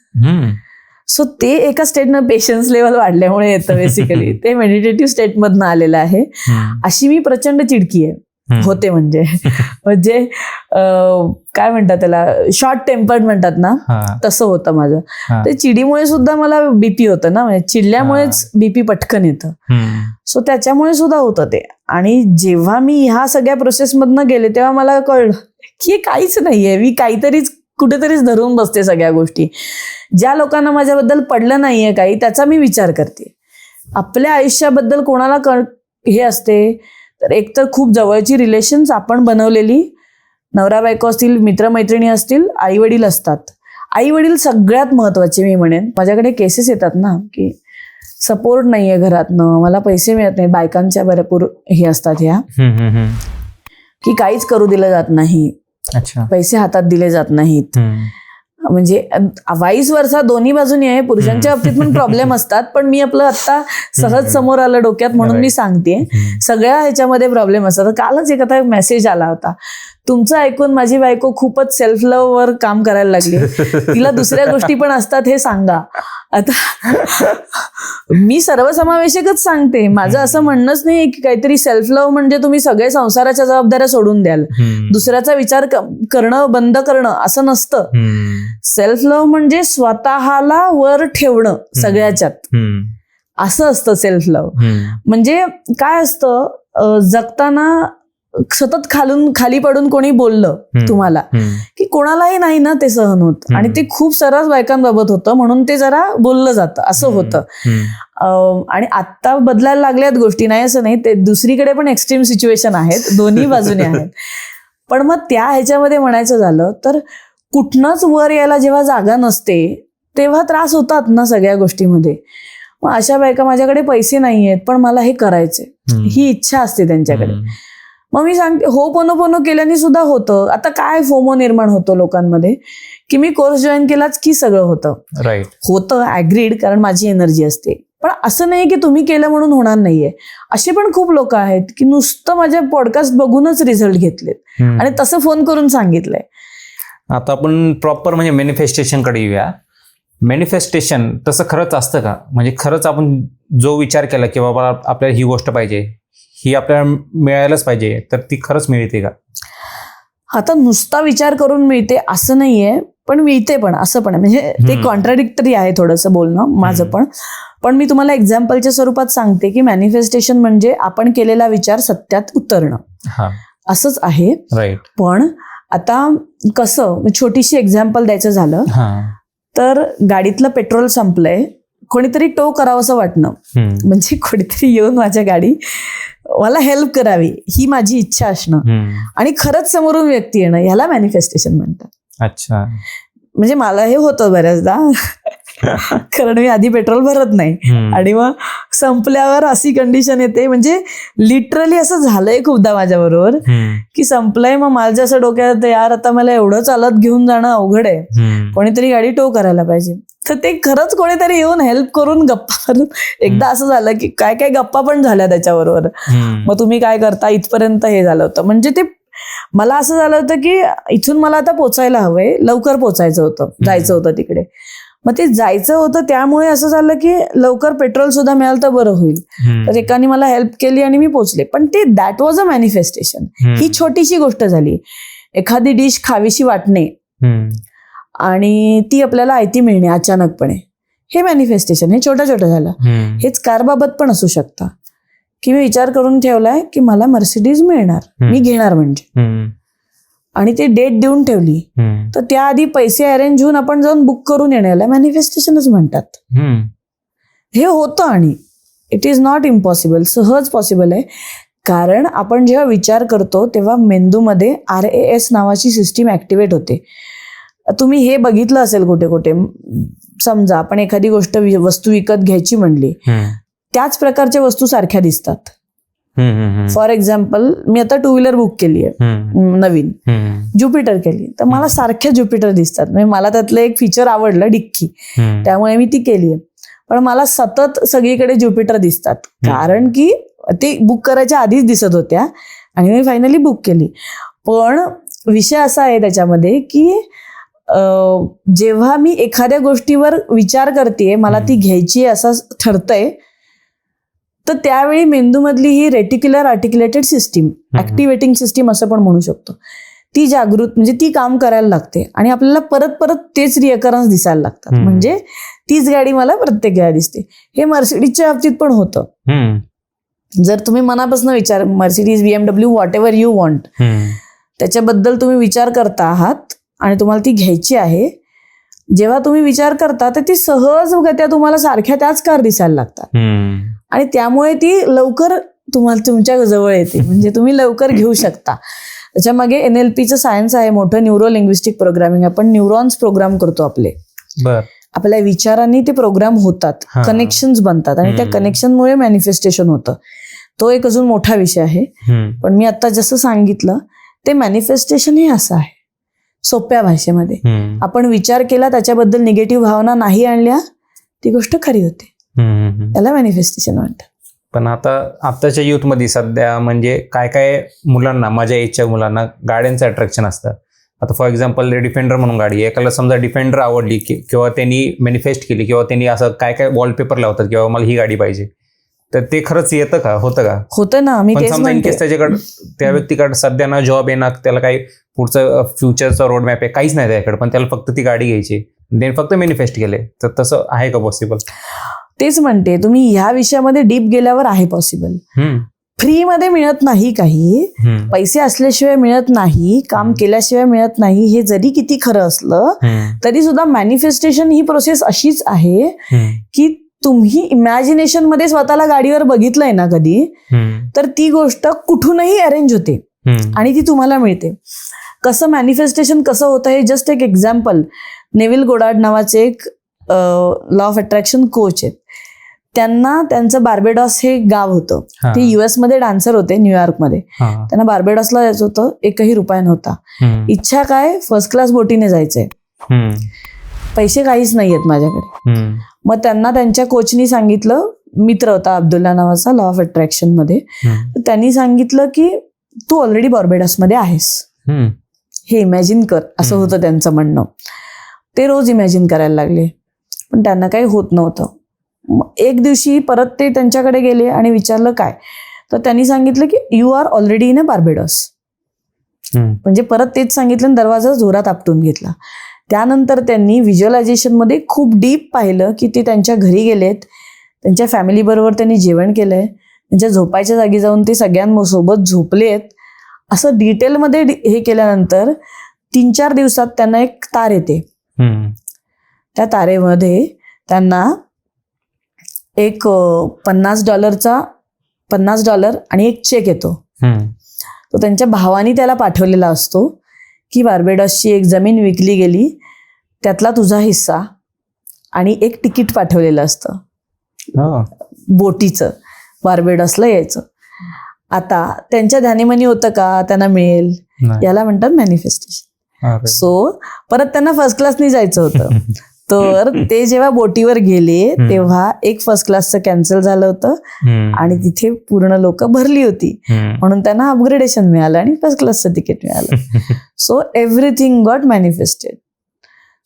सो ते एका स्टेटनं पेशन्स लेवल वाढल्यामुळे येतं बेसिकली. ते मेडिटेटिव्ह स्टेटमधनं आलेलं आहे. अशी मी प्रचंड चिडकी आहे होते, म्हणजे काय म्हणतात त्याला, शॉर्ट टेम्पर्ड म्हणतात ना, तसं होतं माझं. ते चिडीमुळे सुद्धा मला बीपी होतं ना, म्हणजे चिडल्यामुळेच बीपी पटकन येतं. सो त्याच्यामुळे सुद्धा होतं ते. आणि जेव्हा मी ह्या सगळ्या प्रोसेसमधनं गेले तेव्हा मला कळलं की हे काहीच नाहीये, मी काहीतरीच कुठेतरीच धरून बसते सगळ्या गोष्टी. ज्या लोकांना माझ्याबद्दल पडलं नाहीये काही, त्याचा मी विचार करते. आपल्या आयुष्याबद्दल कोणाला हे असते तर एकतर खूप जवळची रिलेशन्स आपण बनवलेली, नवरा बायको असतील, मित्रमैत्रिणी असतील, आई वडील असतात. आई वडील सगळ्यात महत्वाचे मी म्हणेन. माझ्याकडे केसेस येतात ना की सपोर्ट नाहीये घरातनं, मला पैसे मिळत नाही, बायकांच्या भरपूर हे असतात ह्या, की काहीच करू दिलं जात नाही, पैसे हातात दिले जात नाहीत. म्हणजे वाईस वर्सा दोन्ही बाजूनी आहे. पुरुषांच्या बाबतीत पण प्रॉब्लेम असतात, पण मी आपलं आता सहज समोर आलं डोक्यात म्हणून मी सांगते. सगळ्या ह्याच्यामध्ये प्रॉब्लेम असतात. कालच एक आता मेसेज आला होता, तुमचं ऐकून माझी बायको खूपच सेल्फ लव्ह वर काम करायला लागली, तिला दुसऱ्या गोष्टी पण असतात हे सांगा. आता मी सर्वसमावेशकच सांगते. माझं असं म्हणणंच नाही की काहीतरी सेल्फ लव्ह म्हणजे तुम्ही सगळे संसाराच्या जबाबदाऱ्या सोडून द्याल, दुसऱ्याचा विचार करणं बंद करणं असं नसतं. सेल्फ लव्ह म्हणजे स्वतःला वर ठेवणं सगळ्याच्यात, असं असतं सेल्फ लव्ह. म्हणजे काय असतं, जगताना सतत खाली पडून कोणी बोललं तुम्हाला की कोणालाही नाही ना ते सहन होत, आणि ते खूप सर्रास बायकांबाबत होतं म्हणून ते जरा बोललं जातं असं होतं. आणि आत्ता बदलायला लागल्यात गोष्टी, नाही असं नाही, ते दुसरीकडे पण एक्स्ट्रीम सिच्युएशन आहेत, दोन्ही बाजूने आहेत. पण मग त्या ह्याच्यामध्ये म्हणायचं झालं तर कुठनंच वर यायला जेव्हा जागा नसते तेव्हा त्रास होतात ना सगळ्या गोष्टीमध्ये. मग अशा बायका, माझ्याकडे पैसे नाही आहेत पण मला हे करायचे, ही इच्छा असते त्यांच्याकडे. मग मी सांगते होपोनोपोनो केल्याने सुद्धा होतं. आता काय फोमो निर्माण होतो लोकांमध्ये की मी कोर्स जॉईन केलाच की सगळं होतं. राईट, होतं ऍग्रीड, कारण माझी एनर्जी असते. पण असं नाही की तुम्ही केलं म्हणून होणार नाहीये. असे पण खूप लोक आहेत की नुसतं माझ्या पॉडकास्ट बघूनच रिझल्ट घेतलेत आणि तसं फोन करून सांगितलंय. आता आपण प्रॉपर म्हणजे मॅनिफेस्टेशन कडे येऊया. मॅनिफेस्टेशन तसं खरंच असतं का? म्हणजे खरंच आपण जो विचार केला की बाबा आपल्याला ही गोष्ट पाहिजे, ही आपल्याला मिळायलाच पाहिजे, तर ती खरंच मिळते का? आता नुसता विचार करून मिळते असं नाहीये, पण मिळते पण असं पण आहे. म्हणजे ते कॉन्ट्राडिक्टरी आहे थोडंसं बोलणं माझं पण मी तुम्हाला एक्झाम्पलच्या स्वरूपात सांगते की मॅनिफेस्टेशन म्हणजे आपण केलेला विचार सत्यात उतरणं असंच आहे. राईट. पण आता कसं, छोटीशी एक्झाम्पल द्यायचं झालं तर गाडीतलं पेट्रोल संपलंय, कोणीतरी टो करावं असं वाटणं, म्हणजे कोणीतरी येऊन माझ्या गाडी मला हेल्प करावी ही माझी इच्छा असणं आणि खरंच समोरून व्यक्ती येणं, ह्याला मॅनिफेस्टेशन म्हणतात. अच्छा. म्हणजे मला हे होतं बऱ्याचदा कारण मी आधी पेट्रोल भरत नाही आणि मग संपल्यावर अशी कंडिशन येते, म्हणजे लिटरली असं झालंय खूपदा माझ्या बरोबर की संपलंय, मग माझ्या असं डोक्यात यार आता मला एवढं चालत घेऊन जाणं अवघड आहे, कोणीतरी गाडी टो करायला पाहिजे. तर ते खरंच कोणीतरी येऊन हेल्प करून गप्पा करून, एकदा असं झालं की काय काय गप्पा पण झाल्या त्याच्याबरोबर, मग तुम्ही काय करता इथपर्यंत हे झालं होतं. म्हणजे ते मला असं झालं होतं की इथून मला आता पोचायला हवंय, लवकर पोचायचं होतं, जायचं होतं तिकडे. मग ते जायचं होतं त्यामुळे असं झालं की लवकर पेट्रोल सुद्धा मिळालं तर बरं होईल. तर एकाने मला हेल्प केली आणि मी पोचले. पण ते दॅट वॉज अ मॅनिफेस्टेशन. ही छोटीशी गोष्ट झाली. एखादी डिश खावीशी वाटणे आणि ती आपल्याला आयती मिळणे अचानकपणे, हे मॅनिफेस्टेशन. हे छोटं छोटं झालं. हेच कारबाबत पण असू शकतं की मी विचार करून ठेवलाय की मला मर्सिडीज मिळणार, मी घेणार म्हणजे, आणि ते डेट देऊन ठेवली, तर त्याआधी पैसे अरेंज होऊन आपण जाऊन बुक करून येण्याला मॅनिफेस्टेशनच म्हणतात. हे होतं आणि इट इज नॉट इम्पॉसिबल, सहज पॉसिबल आहे. कारण आपण जेव्हा विचार करतो तेव्हा मेंदूमध्ये RAS नावाची सिस्टीम ऍक्टिव्हेट होते. तुम्ही हे बघितलं असेल कुठे कुठे, समजा आपण एखादी गोष्ट वस्तू विकत घ्यायची म्हणली, त्याच प्रकारच्या वस्तू सारख्या दिसतात. फॉर एक्झाम्पल, मी आता 2 व्हीलर बुक केली आहे नवीन, ज्युपिटर केली, तर मला सारख्या ज्युपिटर दिसतात. म्हणजे मला त्यातलं एक फीचर आवडलं, डिक्की, त्यामुळे मी ती केली आहे. पण मला सतत सगळीकडे ज्युपिटर दिसतात, कारण की ते बुक करायच्या आधीच दिसत होत्या आणि मी फायनली बुक केली. पण विषय असा आहे त्याच्यामध्ये की जेव्हा मी एखाद्या गोष्टीवर विचार करते, मला ती घ्यायची असं ठरतंय, तर त्यावेळी मेंदूमधली ही रेटिक्युलर आर्टिक्युलेटेड सिस्टीम, ऍक्टिव्हेटिंग सिस्टीम असं पण म्हणू शकतो, ती जागृत, म्हणजे ती काम करायला लागते आणि आपल्याला परत परत तेच रिअकरन्स दिसायला लागतात. म्हणजे तीच गाडी मला प्रत्येक वेळा दिसते. हे मर्सिडीजच्या बाबतीत पण होतं. जर तुम्ही मनापासून विचार, Mercedes, BMW, what ever you want, त्याच्याबद्दल तुम्ही विचार करता आहात आणि तुम्हाला ती घ्यायची आहे, जेव्हा तुम्ही विचार करता तर ती सहजगत्या तुम्हाला सारख्या त्याच कार दिसायला लागतात आणि त्यामुळे ती लवकर तुम्हाला तुमच्या जवळ येते, म्हणजे तुम्ही लवकर घेऊ शकता. त्याच्यामागे NLPचं सायन्स आहे मोठं, न्यूरो लिंग्विस्टिक प्रोग्रामिंग. आपण न्यूरॉन्स प्रोग्राम करतो आपले, आपल्या विचारांनी ते प्रोग्राम होतात, कनेक्शन्स बनतात आणि त्या कनेक्शनमुळे मॅनिफेस्टेशन होतं. तो एक अजून मोठा विषय आहे. पण मी आता जसं सांगितलं ते मॅनिफेस्टेशन हे असं आहे सोप्या भाषेमध्ये. आपण विचार केला, त्याच्याबद्दल निगेटिव्ह भावना नाही आणल्या, ती गोष्ट खरी होते. त्याला मॅनिफेस्टेशन म्हणतात. पण आताच्या युथमध्ये सध्या म्हणजे काय काय मुलांना, माझ्या एजच्या मुलांना गाड्यांचं अट्रॅक्शन असतं. आता फॉर एक्झाम्पल डिफेंडर म्हणून गाडी, एकाला समजा डिफेंडर आवडली किंवा त्यांनी मॅनिफेस्ट केली किंवा त्यांनी असं काय काय वॉलपेपर लावतात किंवा मला ही गाडी पाहिजे, तर ते खरंच येतं का? होतं का? होतं ना. मी पण समजा इन केस त्याच्याकडे, त्या व्यक्तीकडे सध्या ना जॉब आहे ना, त्याला काही पुढचं फ्युचरचा रोड मॅप आहे, काहीच नाही त्याच्याकडे, पण त्याला फक्त ती गाडी घ्यायची, देन फक्त मॅनिफेस्ट केले, तर तसं आहे का पॉसिबल? तेच म्हणते, तुम्ही ह्या विषयामध्ये डीप गेल्यावर आहे पॉसिबल. फ्रीमध्ये मिळत नाही काही, पैसे असल्याशिवाय मिळत नाही, काम केल्याशिवाय मिळत नाही. हे जरी किती खरं असलं तरी सुद्धा मॅनिफेस्टेशन ही प्रोसेस अशीच आहे की तुम्ही इमॅजिनेशन मध्ये स्वतःला गाडीवर बघितलंय ना कधी, तर ती गोष्ट कुठूनही अरेंज होते आणि ती तुम्हाला मिळते. कसं मॅनिफेस्टेशन कसं होतं हे जस्ट एक एक्झाम्पल. नेव्हिल गोडार्ड नावाचे एक लॉ ऑफ अट्रॅक्शन कोच आहेत. त्यांना त्यांचं बार्बेडॉस हे गाव होतं. ते US मध्ये डान्सर होते, न्यूयॉर्कमध्ये. त्यांना बार्बेडॉसला जायचं होतं, एकही रुपया नव्हता. इच्छा काय, फर्स्ट क्लास बोटीने जायचंय, पैसे काहीच नाहीयेत माझ्याकडे. मग त्यांना त्यांच्या कोचनी सांगितलं, मित्र होता अब्दुल्ला नावाचा लॉ ऑफ अट्रॅक्शन मध्ये, त्यांनी सांगितलं की तू ऑलरेडी बार्बेडॉसमध्ये आहेस, हे इमॅजिन कर, असं होतं त्यांचं म्हणणं. ते रोज इमॅजिन करायला लागले, पण त्यांना काही होत नव्हतं. एक दिवशी परत ते त्यांच्याकडे गेले आणि विचारलं काय, तर त्यांनी सांगितलं की यू आर ऑलरेडी इन अ बार्बेडॉस. म्हणजे परत तेच सांगितलं आणि दरवाजा जोरात आपटून घेतला. त्यानंतर त्यांनी व्हिज्युअलायझेशन मध्ये खूप डीप पाहिलं की ते त्यांच्या घरी गेलेत, त्यांच्या फॅमिली बरोबर त्यांनी जेवण केलंय, त्यांच्या झोपायच्या जागी जाऊन ते सगळ्यांसोबत झोपलेत. असं डिटेलमध्ये हे केल्यानंतर 3-4 दिवसात त्यांना एक तार येते. त्या तारेमध्ये त्यांना एक $50 आणि एक चेक येतो. तो त्यांच्या भावानी त्याला पाठवलेला असतो की बार्बेडॉसची एक जमीन विकली गेली, त्यातला तुझा हिस्सा, आणि एक तिकीट पाठवलेलं असतं बोटीचं, बार्बेडॉसला यायचं. आता त्यांच्या ध्यानीमनी होतं का त्यांना मिळेल, याला म्हणतात मॅनिफेस्टेशन. सो परत त्यांना फर्स्ट क्लासनी जायचं होतं. तर ते जेव्हा बोटीवर गेले तेव्हा एक फर्स्ट क्लासचं कॅन्सल झालं होतं आणि तिथे पूर्ण लोक भरली होती, म्हणून त्यांना अपग्रेडेशन मिळालं आणि फर्स्ट क्लासचं तिकीट मिळालं. So everything got manifested.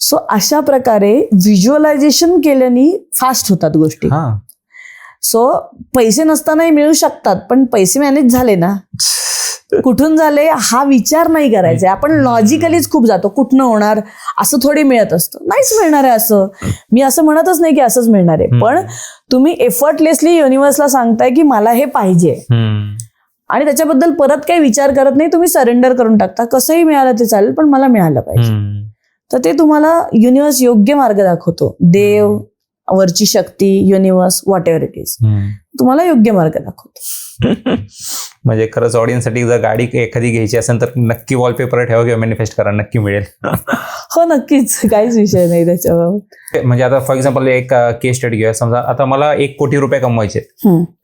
So अशा प्रकारे व्हिज्युअलायझेशन केल्याने फास्ट होतात गोष्टी. सो पैसे नसतानाही मिळू शकतात, पण पैसे मॅनेज झाले ना, कुठून झाले हा विचार नाही करायचा. आपण लॉजिकलीच खूप जातो, कुठनं होणार, असं थोडी मिळत असतं, नाहीच मिळणार आहे असं. मी असं म्हणतच नाही की असंच मिळणार आहे, पण तुम्ही एफर्टलेसली युनिव्हर्सला सांगताय की मला हे पाहिजे आणि त्याच्याबद्दल परत काही विचार करत नाही, तुम्ही सरेंडर करून टाकता. कसंही मिळालं ते चालेल, पण मला मिळालं पाहिजे. तर ते तुम्हाला युनिव्हर्स योग्य मार्ग दाखवतो. देव, वरची शक्ती, universe, whatever it is, तुम्हाला योग्य मार्ग दाखवतो. म्हणजे खरंच ऑडियन्ससाठी जर गाडी एखादी घ्यायची असेल तर नक्की वॉलपेपर ठेवा किंवा मॅनिफेस्ट करा, नक्की मिळेल. हो नक्कीच, काहीच विषय नाही त्याच्याबाबत. म्हणजे आता फॉर एक्झाम्पल एक केस स्टडी घेऊया. समजा आता मला 1 कोटी रुपये कमवायचे,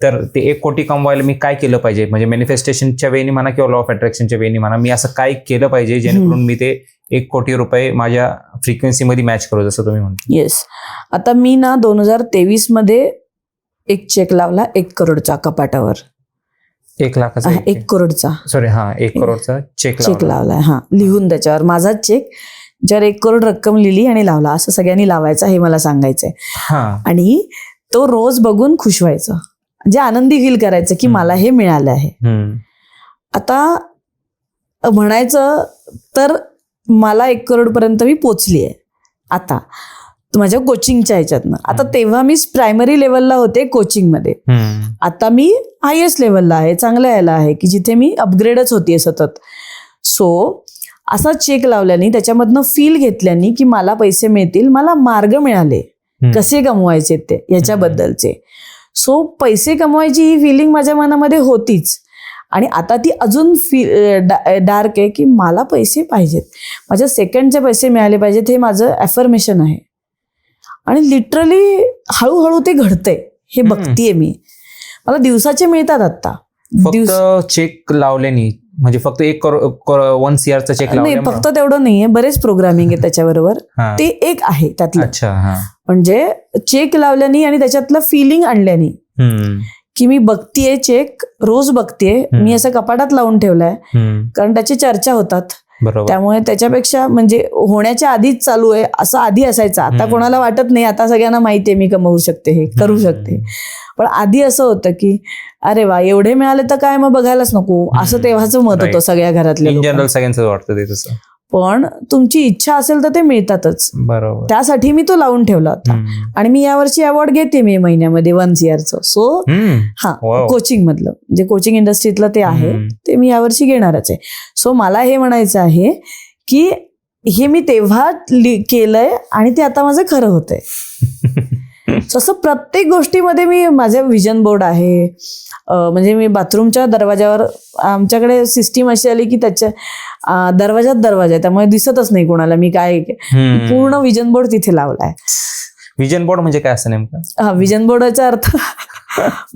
तर ते 1 कोटी कमवायला मी काय केलं पाहिजे? म्हणजे मॅनिफेस्टेशनच्या वेळी म्हणा किंवा लॉ ऑफ अट्रॅक्शनच्या वेळी म्हणा, मी असं काय केलं पाहिजे जेणेकरून मी ते 1 कोटी रुपये माझ्या फ्रिक्वेन्सीमध्ये मॅच करू, जसं तुम्ही म्हणता? येस. आता मी ना 2023 मध्ये एक चेक लावला 1 करोडचा कपाटावर. 1 लाखाचा? 1 करोडचा, सॉरी, 1 करोडचा चेक लावलाय. लिहून त्याच्यावर माझाच चेक, ज्यावर 1 करोड रक्कम लिहिली आणि लावला. असं सगळ्यांनी लावायचं हे मला सांगायचंय. आणि तो रोज बघून खुश व्हायचं, म्हणजे आनंदी फील करायचं की मला हे मिळालं आहे. आता म्हणायचं तर मला 1 करोड पर्यंत मी पोचली आहे आता माझ्या कोचिंगच्या ह्याच्यातनं. आता तेव्हा मी प्रायमरी लेवलला होते कोचिंगमध्ये, आता मी हायएस्ट लेवलला आहे, चांगल्या याला आहे की जिथे मी अपग्रेडच होतीये सतत. सो असा चेक लावल्याने, त्याच्यामधनं फील घेतल्याने की मला पैसे मिळतील, मला मार्ग मिळाले कसे कमवायचे ते याच्याबद्दलचे. सो पैसे कमवायची ही फिलिंग माझ्या मनामध्ये होतीच, आणि आता ती अजून डार्क आहे की मला पैसे पाहिजेत, माझ्या सेकंडचे पैसे मिळाले पाहिजेत, हे माझं ॲफर्मेशन आहे. आणि लिटरली हळूहळू ते घडतंय, हे बघतीये मी. मला दिवसाचे मिळतात आता. फक्त चेक लावल्याने, म्हणजे फक्त 1 1 CR चेक नाही, फक्त तेवढं नाहीये, बरेच प्रोग्रामिंग आहे त्याच्याबरोबर. ते एक आहे त्यातलं. म्हणजे चेक लावल्याने आणि त्याच्यातलं फिलिंग आणल्याने की मी बघतीये चेक, रोज बघतीये, मी असं कपाटात लावून ठेवलाय कारण त्याची चर्चा होतात. त्यामुळे त्याच्यापेक्षा म्हणजे होण्याच्या आधीच चालू आहे असं आधी असायचं. आता कोणाला वाटत नाही, आता सगळ्यांना माहिती आहे मी कमवू शकते, हे करू शकते. पण आधी असं होतं की अरे वा एवढे मिळाले तर काय, मग बघायलाच नको, असं तेव्हाचं मत होतं सगळ्या घरातल्या जनरल सगळ्यांचं वाटतं ते तसं. पण तुमची इच्छा असेल तर ते मिळतातच. बरोबर. त्यासाठी मी तो लावून ठेवला होता. आणि मी यावर्षी अवॉर्ड घेते मे महिन्यामध्ये 1 CRचं. सो कोचिंग मधलं जे कोचिंग इंडस्ट्रीतलं ते आहे ते मी यावर्षी घेणारच आहे. सो मला हे म्हणायचं आहे की हे मी तेव्हा केलंय आणि ते आता माझं खरं होतंय. असं प्रत्येक गोष्टीमध्ये मी माझे विजन बोर्ड आहे. म्हणजे मी बाथरूमच्या दरवाजावर, आमच्याकडे सिस्टीम अशी आली की त्याच्या दरवाजा आहे, त्यामुळे दिसतच नाही कोणाला मी काय, पूर्ण विजन बोर्ड तिथे लावलाय. विजन बोर्ड म्हणजे काय असं नेमकं? हा, विजन बोर्डाचा अर्थ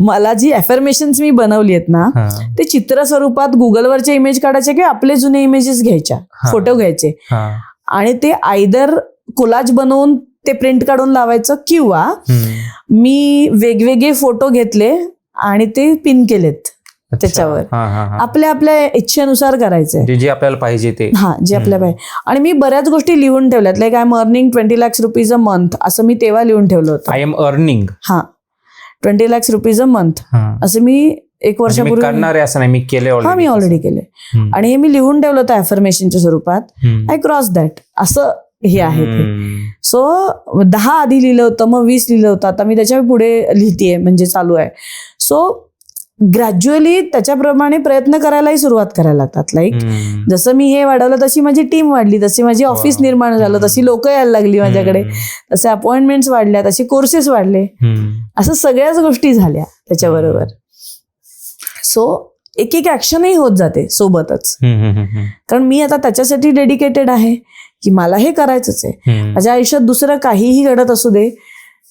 मला जी अफर्मेशन्स मी बनवली आहेत ना ते चित्र स्वरूपात गुगलवरचे इमेज काढायचे किंवा आपले जुने इमेजेस घ्यायच्या, फोटो घ्यायचे आणि ते आयदर कोलाज बनवून ते प्रिंट काढून लावायचं किंवा मी वेगवेगळे फोटो घेतले आणि ते पिन केलेत त्याच्यावर. आपल्या आपल्या इच्छेनुसार करायचंय जे आपल्याला पाहिजे ते. जे आपल्याला पाहिजे. आणि मी बऱ्याच गोष्टी लिहून ठेवल्यात. Like I am earning 20 lakhs rupees a month असं मी तेव्हा लिहून ठेवलं होतं. I am earning 20 lakhs rupees a month असं मी 1 वर्षापूर्वी करणार आहे असं नाही, मी केले ऑलरेडी. मी ऑलरेडी केले आणि हे मी लिहून ठेवलं होतं अफर्मेशनच्या स्वरूपात. आय क्रॉस दॅट असं हे आहे ते. सो 10 आधी लिहिलं होतं, मग 20 लिहिलं होतं, आता मी त्याच्या पुढे लिहितेय, म्हणजे चालू आहे. सो ग्रॅज्युअली त्याच्याप्रमाणे प्रयत्न करायलाही सुरुवात करायला लागतात. लाईक जसं मी हे वाढवलं तशी माझी टीम वाढली, तशी माझी ऑफिस निर्माण झालं, तशी लोक यायला लागली माझ्याकडे, तसे अपॉइंटमेंट्स वाढल्या, तसे कोर्सेस वाढले, असं सगळ्याच गोष्टी झाल्या त्याच्याबरोबर. सो एक एक ऍक्शनही होत जाते सोबतच. कारण मी आता त्याच्यासाठी डेडिकेटेड आहे की मला हे करायचंच आहे. माझ्या आयुष्यात दुसरं काहीही घडत असू दे,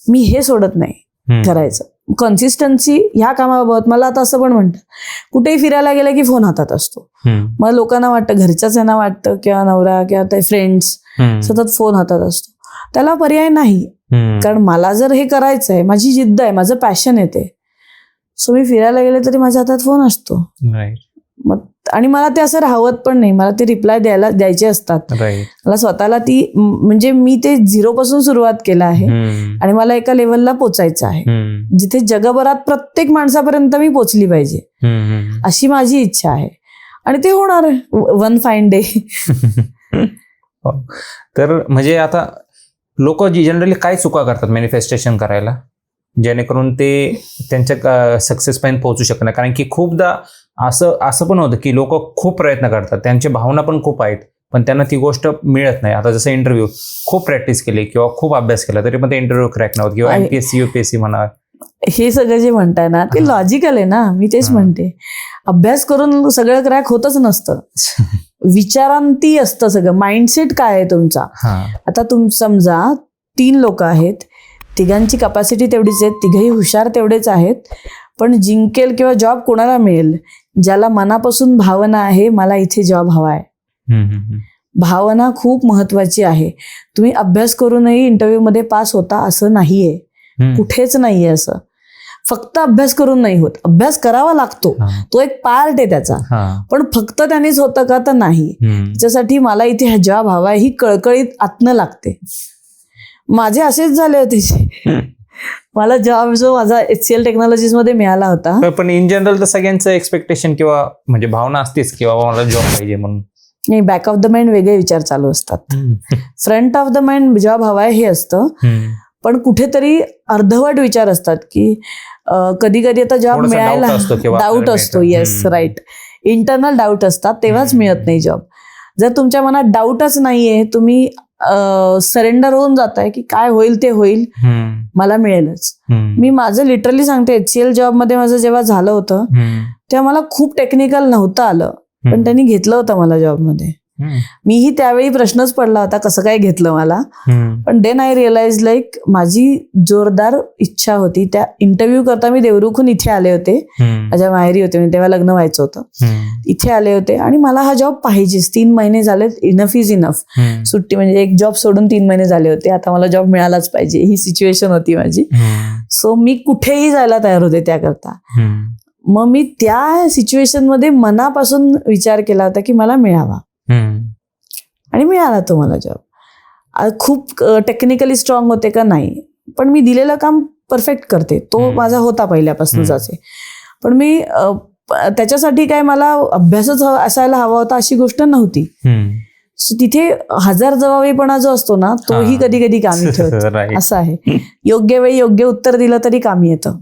मी हे सोडत नाही करायचं. कन्सिस्टन्सी ह्या कामाबाबत मला आता असं पण म्हणतात, कुठेही फिरायला गेलं की फोन हातात असतो. मग लोकांना वाटतं, घरच्याच यांना वाटतं किंवा नवरा किंवा ते फ्रेंड्स सतत फोन हातात असतो. त्याला पर्याय नाही, कारण मला जर हे करायचं आहे, माझी जिद्द आहे, माझं पॅशन आहे ते. सो मी फिरायला गेले तरी माझ्या हातात फोन असतो. मग आणि मला ते असं राहवत पण नाही, मला ते रिप्लाय द्यायचे असतात. मला स्वतःला ती, म्हणजे मी ते 0 पासून सुरुवात केलं आहे आणि मला एका लेवलला पोचायचं आहे जिथे जगभरात प्रत्येक माणसापर्यंत मी पोचली पाहिजे, अशी माझी इच्छा आहे. आणि ते होणार वन फाईन डे. तर म्हणजे आता लोक जनरली काय चुका करतात मॅनिफेस्टेशन करायला, जेणेकरून ते त्यांच्या सक्सेस पर्यंत पोहोचू शकणार? कारण की खूपदा असं पण होतं की लोक खूप प्रयत्न करतात, त्यांच्या भावना पण खूप आहेत, पण त्यांना ती गोष्ट मिळत नाही. आता जसं इंटरव्ह्यू खूप प्रॅक्टिस केली किंवा खूप अभ्यास केला तरी पण ते इंटरव्ह्यू क्रॅक नव्हतं, किंवा MPSC UPSC म्हणा, हे सगळं जे म्हणताय ना ते लॉजिकल आहे ना. मी तेच म्हणते, अभ्यास करून सगळं क्रॅक होतच नसतं. विचारांती असतं सगळं. माइंडसेट काय आहे तुमचा. आता समजा 3 लोक आहेत, तिघांची कपॅसिटी तेवढीच आहे, तिघही हुशार तेवढेच आहेत, पण जिंकेल किंवा जॉब कोणाला मिळेल? ज्याला मनापासून भावना आहे, मला इथे जॉब हवा आहे. भावना खूप महत्वाची आहे. तुम्ही अभ्यास करूनही इंटरव्ह्यू मध्ये पास होता असं नाहीये, कुठेच नाहीये असं. फक्त अभ्यास करून नाही होत, अभ्यास करावा लागतो, तो एक पार्ट आहे त्याचा. पण फक्त त्यानेच होतं का? तर नाही. त्याच्यासाठी मला इथे हा जॉब हवा आहे ही कळकळीत आतनं लागते. माझे असेच झाले होते. मला जॉब जो माझा HCL टेक्नॉलॉजीज मध्ये मिळाला होता. पण इन जनरल तर सगळ्यांचं एक्सपेक्टेशन किंवा म्हणजे भावना असतेच की बाबा मला जॉब पाहिजे म्हणून. नाही, बॅक ऑफ द माइंड वेगळे विचार चालू असतात. Front of the mind job हवाय हे असतं, पण कुठेतरी अर्धवट विचार असतात की कधी कधी आता जॉब मिळायला डाऊट असतो. Yes, right. इंटरनल डाऊट असतात, तेव्हाच मिळत नाही जॉब. जर तुमच्या मनात डाऊटच नाहीये, तुम्ही सरेंडर होऊन जाताय की काय होईल ते होईल, मला मिळेलच. मी माझं लिटरली सांगते, HCL जॉब मध्ये माझं जेव्हा झालं होतं तेव्हा मला खूप टेक्निकल नव्हतं आलं, पण त्यांनी घेतलं होतं मला जॉबमध्ये. मीही त्यावेळी प्रश्नच पडला होता कसं काय घेतलं मला. पण देन आय रिअलाइज लाईक माझी जोरदार इच्छा होती. त्या इंटरव्ह्यू करता मी देवरुखहून इथे आले होते, माझ्या माहेरी होते, तेव्हा लग्न व्हायचं होतं. इथे आले होते आणि मला हा जॉब पाहिजेच. 3 महिने झाले, इनफ इज इनफ. सुट्टी म्हणजे एक जॉब सोडून 3 महिने झाले होते, आता मला जॉब मिळालाच पाहिजे, ही सिच्युएशन होती माझी. सो मी कुठेही जायला तयार होते त्याकरता. मग मी त्या सिच्युएशन मध्ये मनापासून विचार केला होता की मला मिळावा, आणि मिळाला तो मला जॉब. खूप टेक्निकली स्ट्रॉंग होते का? नाही, पण मी दिलेलं काम परफेक्ट करते, तो माझा होता पहिल्यापासूनच असे. पण मी त्याच्यासाठी काय मला अभ्यासच असायला हवा होता अशी गोष्ट नव्हती. सो तिथे हजार जबाबीपणा जो असतो ना तोही कधी कधी कामी ठेवतो. असं आहे, योग्य वेळी योग्य उत्तर दिलं तरी कामी येतं.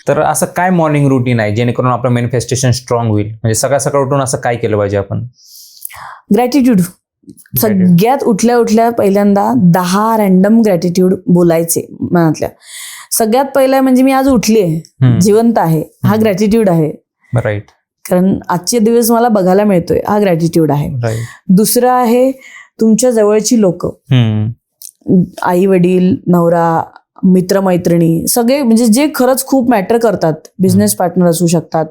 तर असं काय मॉर्निंग रुटीन आहे जेणेकरून आपलं मॅनिफेस्टेशन स्ट्रॉंग होईल? म्हणजे सकाळ सकाळ उठून असं काय केलं पाहिजे आपण? ग्रॅटिट्यूड. सगळ्यात उठल्या उठल्या पहिल्यांदा 10 रॅन्डम ग्रॅटिट्यूड बोलायचे मनातल्या. सगळ्यात पहिला म्हणजे मी आज उठलीये, जिवंत आहे, हा ग्रॅटिट्यूड आहे. राईट. कारण आजचे दिवस मला बघायला मिळतोय, हा ग्रॅटिट्यूड आहे. दुसरं आहे तुमच्या जवळची लोक, आई वडील, नवरा, मित्रमैत्रिणी, सगळे म्हणजे जे खरंच खूप मॅटर करतात. बिझनेस पार्टनर असू शकतात,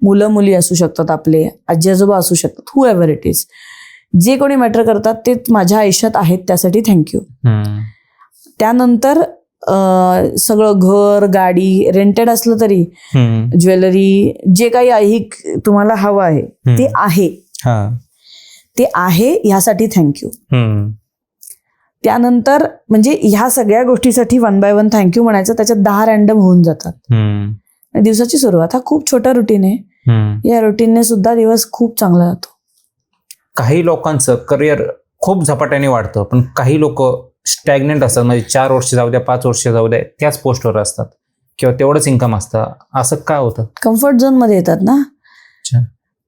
मुलं मुली असू शकतात, आपले आजी आजोबा असू शकतात, हू एव्हर इट इज. जे कोणी मॅटर करतात ते माझ्या आयुष्यात आहेत, त्यासाठी थँक्यू. त्यानंतर सगळं घर, गाडी, रेंटेड असलं तरी ज्वेलरी, जे काही आहे तुम्हाला हवं आहे ते आहे ह्यासाठी थँक्यू. त्यानंतर म्हणजे ह्या सगळ्या गोष्टीसाठी 1 by 1 थँक्यू म्हणायचं. त्याच्यात 10 रॅन्डम होऊन जातात. दिवसाची सुरुवात हा खूप छोटा रुटीन आहे. या रुटीनने सुद्धा दिवस खूप चांगला जातो. काही लोकांचं करिअर खूप झपाट्याने वाढतं, पण काही लोक स्टॅग्नेंट असतात. म्हणजे 4 वर्ष जाऊ द्या, 5 वर्ष जाऊ द्या, त्याच पोस्टवर असतात किंवा तेवढंच इन्कम असतं. असं काय होतं? कम्फर्ट झोन मध्ये येतात ना.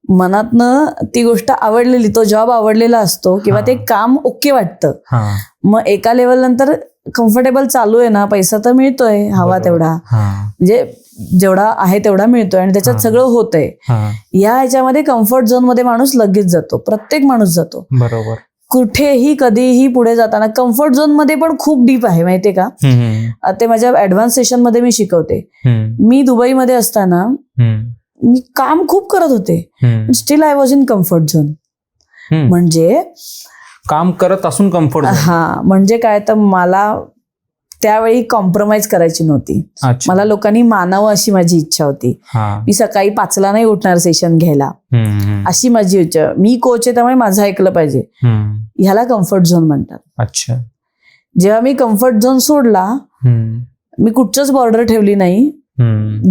मनातनं ती गोष्ट आवडलेली, तो जॉब आवडलेला असतो किंवा ते काम ओके वाटतं. मग एका लेवल नंतर कम्फर्टेबल चालू आहे ना, पैसा तर मिळतोय हवा तेवढा, म्हणजे जेवढा आहे तेवढा मिळतोय आणि त्याच्यात सगळं होतंय. या ह्याच्यामध्ये कम्फर्ट झोन मध्ये माणूस लगेच जातो, प्रत्येक माणूस जातो. बरोबर. कुठेही कधीही पुढे जाताना कम्फर्ट झोन मध्ये पण खूप डीप आहे, माहितीये का. ते माझ्या ऍडव्हान्स सेशन मध्ये मी शिकवते. मी दुबईमध्ये असताना मी काम खूप करत होते, still I was in comfort zone. म्हणजे काम करत असून कम्फर्ट. म्हणजे काय, तर मला त्यावेळी कॉम्प्रोमाइज करायची नव्हती. मला लोकांनी मानावं अशी माझी इच्छा होती. मी सकाळी 5ला नाही उठणार सेशन घ्यायला, अशी माझी इच्छा. मी कोच आहे त्यामुळे माझं ऐकलं पाहिजे. ह्याला कम्फर्ट झोन म्हणतात. अच्छा. जेव्हा मी कम्फर्ट झोन सोडला, मी कुठचंच बॉर्डर ठेवली नाही.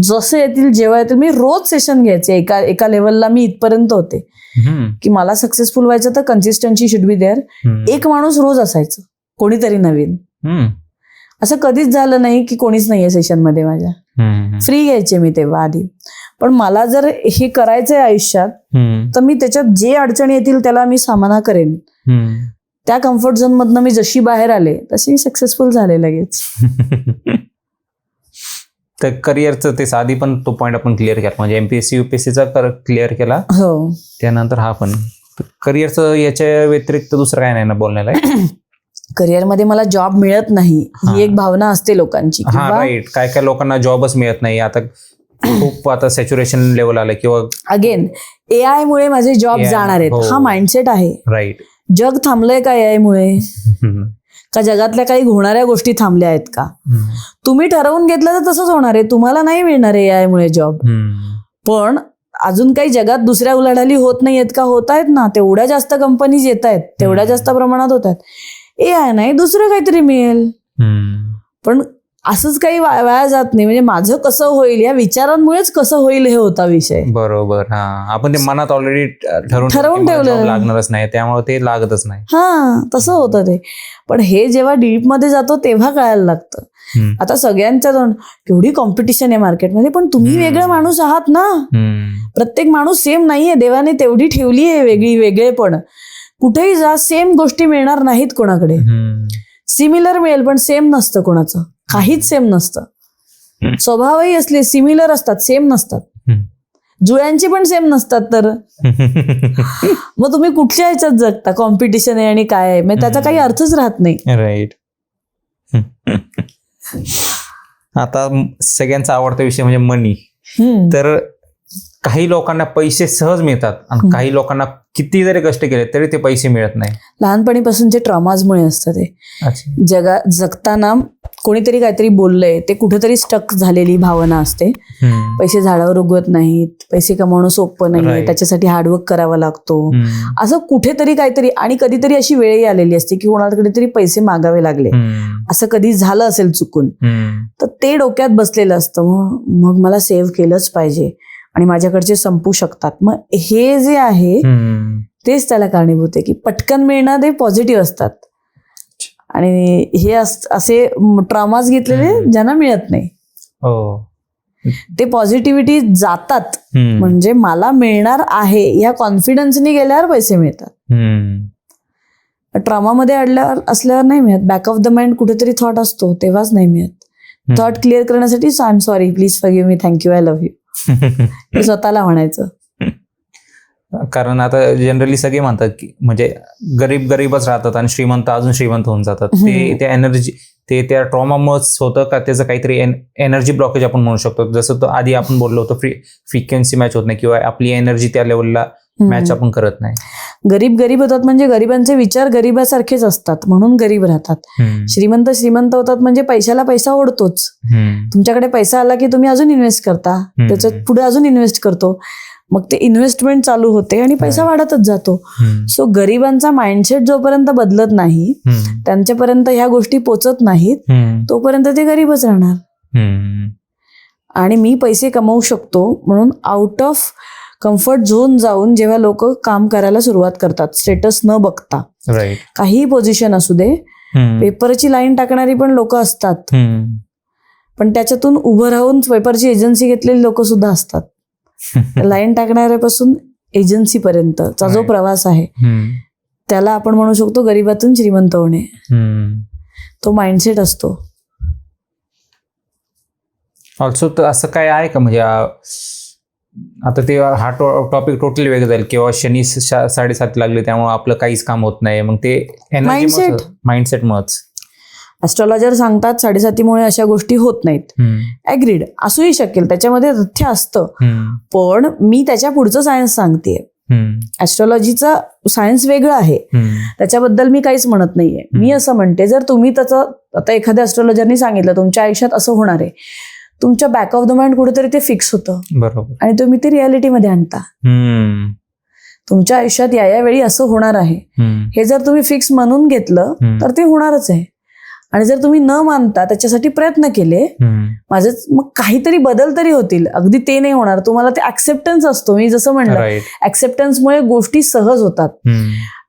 जसं येतील जेव्हा येतील मी रोज सेशन घ्यायचे. एका लेवलला मी इथपर्यंत होते की मला सक्सेसफुल व्हायचं तर कन्सिस्टन्सी शुड बी देअर. एक माणूस रोज असायचं, कोणीतरी नवीन. असं कधीच झालं नाही की कोणीच नाहीये सेशन मध्ये माझ्या. फ्री घ्यायचे मी तेव्हा आधी. पण मला जर हे करायचंय आयुष्यात तर मी त्याच्यात जे अडचणी येतील त्याला मी सामना करेन. त्या कम्फर्ट झोन मधनं मी जशी बाहेर आले तशी सक्सेसफुल झाले लगेच. तर करिअरचं ते आधी पण तो पॉईंट आपण क्लिअर केला, म्हणजे MPSC UPSCचा क्लिअर केला. हो. त्यानंतर हा पण करिअरचं याच्या व्यतिरिक्त दुसरं काय नाही ना बोलण्याला. करिअरमध्ये मला जॉब मिळत नाही ही एक भावना असते लोकांची. राईट. काय काय लोकांना जॉबच मिळत नाही. आता खूप आता सॅच्युरेशन लेवल आलं किंवा अगेन AI मुळे माझे जॉब जाणार आहेत, हा माइंडसेट आहे. राईट. जग थांबलंय का AI मुळे? का जगातल्या काही होणाऱ्या गोष्टी थांबल्या आहेत का? तुम्ही ठरवून घेतलं तर तसंच होणार आहे. तुम्हाला नाही मिळणार आहे AI मुळे जॉब. पण अजून काही जगात दुसऱ्या उलाढाली होत नाहीयेत का? होत आहेत ना. तेवढ्या जास्त कंपनीज येत आहेत, तेवढ्या जास्त प्रमाणात होत आहेत. AI नाही, दुसरं काहीतरी मिळेल. पण असंच काही वाया जात नाही. म्हणजे माझं कसं होईल या विचारांमुळेच कसं होईल हे होता विषय. बरोबर. आपण ते मनात ऑलरेडी ठरवून ठेवलं, लागणारच नाही त्यामुळे ते लागतच नाही. तसं होतं ते. पण हे जेव्हा डीप मध्ये जातो तेव्हा कळायला लागतं. आता सगळ्यांच्या केवढी कॉम्पिटिशन आहे मार्केटमध्ये, पण तुम्ही वेगळं माणूस आहात ना. प्रत्येक माणूस सेम नाहीये. देवाने तेवढी ठेवली आहे वेगळी वेगळेपण. कुठेही जा सेम गोष्टी मिळणार नाहीत कोणाकडे. सिमिलर मिळेल पण सेम नसतं कोणाचं, काहीच सेम नसतं. स्वभावही असले सिमिलर असतात, सेम नसतात. जुळ्यांची पण सेम नसतात. तर मग तुम्ही कुठच्या ह्याच्यात जगता? कॉम्पिटिशन आहे आणि काय आहे, मग त्याचा काही अर्थच राहत नाही. राईट. आता सगळ्यांचा आवडता विषय म्हणजे मनी. तर काही लोकांना पैसे सहज मिळतात आणि काही लोकांना किती जरी कष्ट केले तरी ते पैसे मिळत नाही. लहानपणीपासूनचे ट्रॉमाजमुळे असतं ते. जगताना कोणीतरी काहीतरी बोललंय, ते कुठेतरी स्टक झालेली भावना असते. पैसे झाडावर उगवत नाहीत, पैसे कमावणं सोपं नाहीये, त्याच्यासाठी हार्डवर्क करावा लागतो, असं कुठेतरी काहीतरी. आणि कधीतरी अशी वेळही आलेली असते की कोणाकडे तरी पैसे मागावे लागले, असं कधी झालं असेल चुकून, तर ते डोक्यात बसलेलं असतं. मग मला सेव्ह केलंच पाहिजे आणि माझ्याकडचे संपू शकतात. मग हे जे आहे तेच त्याला कारणीभूत आहे की पटकन मिळणारे पॉझिटिव्ह असतात आणि हे असे ट्रॉमाज घेतलेले ज्यांना मिळत नाही. ते पॉझिटिव्हिटी जातात म्हणजे मला मिळणार आहे या कॉन्फिडन्सनी गेल्यावर पैसे मिळतात. ट्रॉमामध्ये असल्यावर नाही मिळत. बॅक ऑफ द माइंड कुठेतरी थॉट असतो तेव्हाच नाही मिळत. थॉट क्लिअर करण्यासाठी I am sorry, please forgive me, thank you, I love you हे स्वतःला म्हणायचं. कारण आता जनरली सगळे म्हणतात की म्हणजे गरीबच राहतात आणि श्रीमंत अजून श्रीमंत होऊन जातात. ते त्या एनर्जी ते त्या ट्रॉमामुळेच होतं का त्याचं काहीतरी एनर्जी ब्लॉकेज आपण म्हणू शकतो. जसं तो आधी आपण बोललो होतो फ्रिक्वेन्सी मॅच होत नाही किंवा आपली एनर्जी त्या लेवलला मॅच आपण करत नाही. गरीब होतात म्हणजे गरिबांचे विचार गरिबासारखेच असतात म्हणून गरीब राहतात. श्रीमंत होतात म्हणजे पैशाला पैसा ओढतोच. तुमच्याकडे पैसा आला की तुम्ही अजून इन्व्हेस्ट करता, त्याच्यात पुढे अजून इन्व्हेस्ट करतो, मग ते इन्व्हेस्टमेंट चालू होते आणि पैसा वाढतच जातो. सो गरिबांचा माइंडसेट जोपर्यंत बदलत नाही, त्यांच्यापर्यंत ह्या गोष्टी पोचत नाहीत, तोपर्यंत ते गरीबच राहणार. आणि मी पैसे कमवू शकतो म्हणून आउट ऑफ कम्फर्ट झोन जाऊन जेव्हा लोक काम करायला सुरुवात करतात, स्टेटस न बघता, काहीही पोझिशन असू दे, पेपरची लाईन टाकणारी पण लोक असतात, पण त्याच्यातून उभं राहून पेपरची एजन्सी घेतलेली लोक सुद्धा असतात. लाईन टाकणाऱ्यापासून एजन्सी पर्यंतचा जो प्रवास आहे त्याला आपण म्हणू शकतो गरिबातून श्रीमंत होणे. तो माइंडसेट असतो. ऑल्सो असं काय आहे का म्हणजे आता ते हा टॉपिक टोटली वेगळं जाईल किंवा शनी 7:30 लागले त्यामुळे आपलं काहीच काम होत नाही, मग ते माइंडसेट मच ऍस्ट्रॉलॉजर सांगतात 7:30मुळे अशा गोष्टी होत नाहीत. ऍग्रीड, असूही शकेल, त्याच्यामध्ये तथ्य असतं, पण मी त्याच्या पुढचं सायन्स सांगतेय. ऍस्ट्रॉलॉजीचं सायन्स वेगळं आहे, त्याच्याबद्दल मी काहीच म्हणत नाहीये. मी असं म्हणते जर तुम्ही त्याचं आता एखाद्या ऍस्ट्रॉलॉजरनी सांगितलं तुमच्या आयुष्यात असं होणार आहे, तुमच्या बॅक ऑफ द माइंड कुठेतरी ते फिक्स होतं, बरोबर, आणि तुम्ही ते रियालिटीमध्ये आणता. तुमच्या आयुष्यात या वेळी असं होणार आहे हे जर तुम्ही फिक्स म्हणून घेतलं तर ते होणारच आहे. आणि जर तुम्ही न मानता त्याच्यासाठी प्रयत्न केले, माझं मग काहीतरी बदल तरी होतील. अगदी ते नाही होणार, तुम्हाला ते ऍक्सेप्टन्स असतो. मी जसं म्हणलं, ऍक्सेप्टन्समुळे गोष्टी सहज होतात.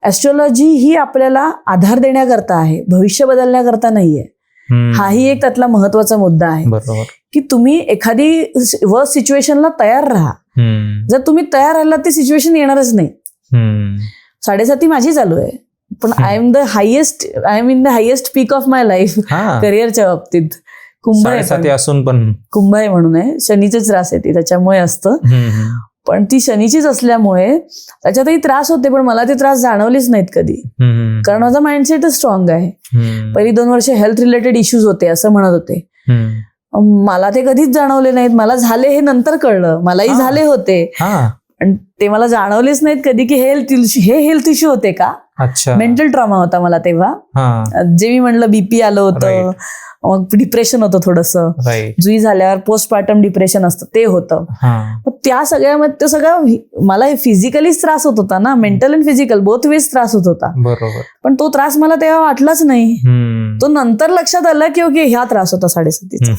ऍस्ट्रॉलॉजी ही आपल्याला आधार देण्याकरता आहे, भविष्य बदलण्याकरता नाहीये. हाही एक त्यातला महत्वाचा मुद्दा आहे की तुम्ही एखादी वर्स्ट सिच्युएशनला तयार राहा. जर तुम्ही तयार राहिलात ती सिच्युएशन येणारच नाही. 7:30 माझी चालू आहे, पण I am in the highest peak of my life करिअरच्या बाबतीत. कुंभ आहे म्हणून आहे, शनीचे त्रास येते त्याच्यामुळे असतं, पण ती शनीचीच असल्यामुळे त्याच्यातही त्रास होते, पण मला ते त्रास जाणवलेच नाहीत कधी, कारण माझा माइंडसेटच स्ट्रॉंग आहे. पहिली 2 वर्ष हेल्थ रिलेटेड इश्यूज होते असं म्हणत होते, मला ते कधीच जाणवले नाहीत. मला झाले हे नंतर कळलं, मलाही झाले होते, आणि ते मला जाणवलेच नाहीत कधी की हे हेल्थ इश्यू होते का. मेंटल ट्रॉमा होता मला तेव्हा, जे मी म्हणलं बीपी आलं होतं, मग डिप्रेशन होतं थोडंसं, जुई झाल्यावर पोस्टपार्टम डिप्रेशन असतं ते होतं. त्या सगळ्यामध्ये ते सगळं मला फिजिकलीच त्रास होत होता ना, mental and physical both ways त्रास होत होता, बरोबर. पण तो त्रास मला तेव्हा वाटलाच नाही. तो नंतर लक्षात आला की ओके ह्या त्रास होता 7:30चा.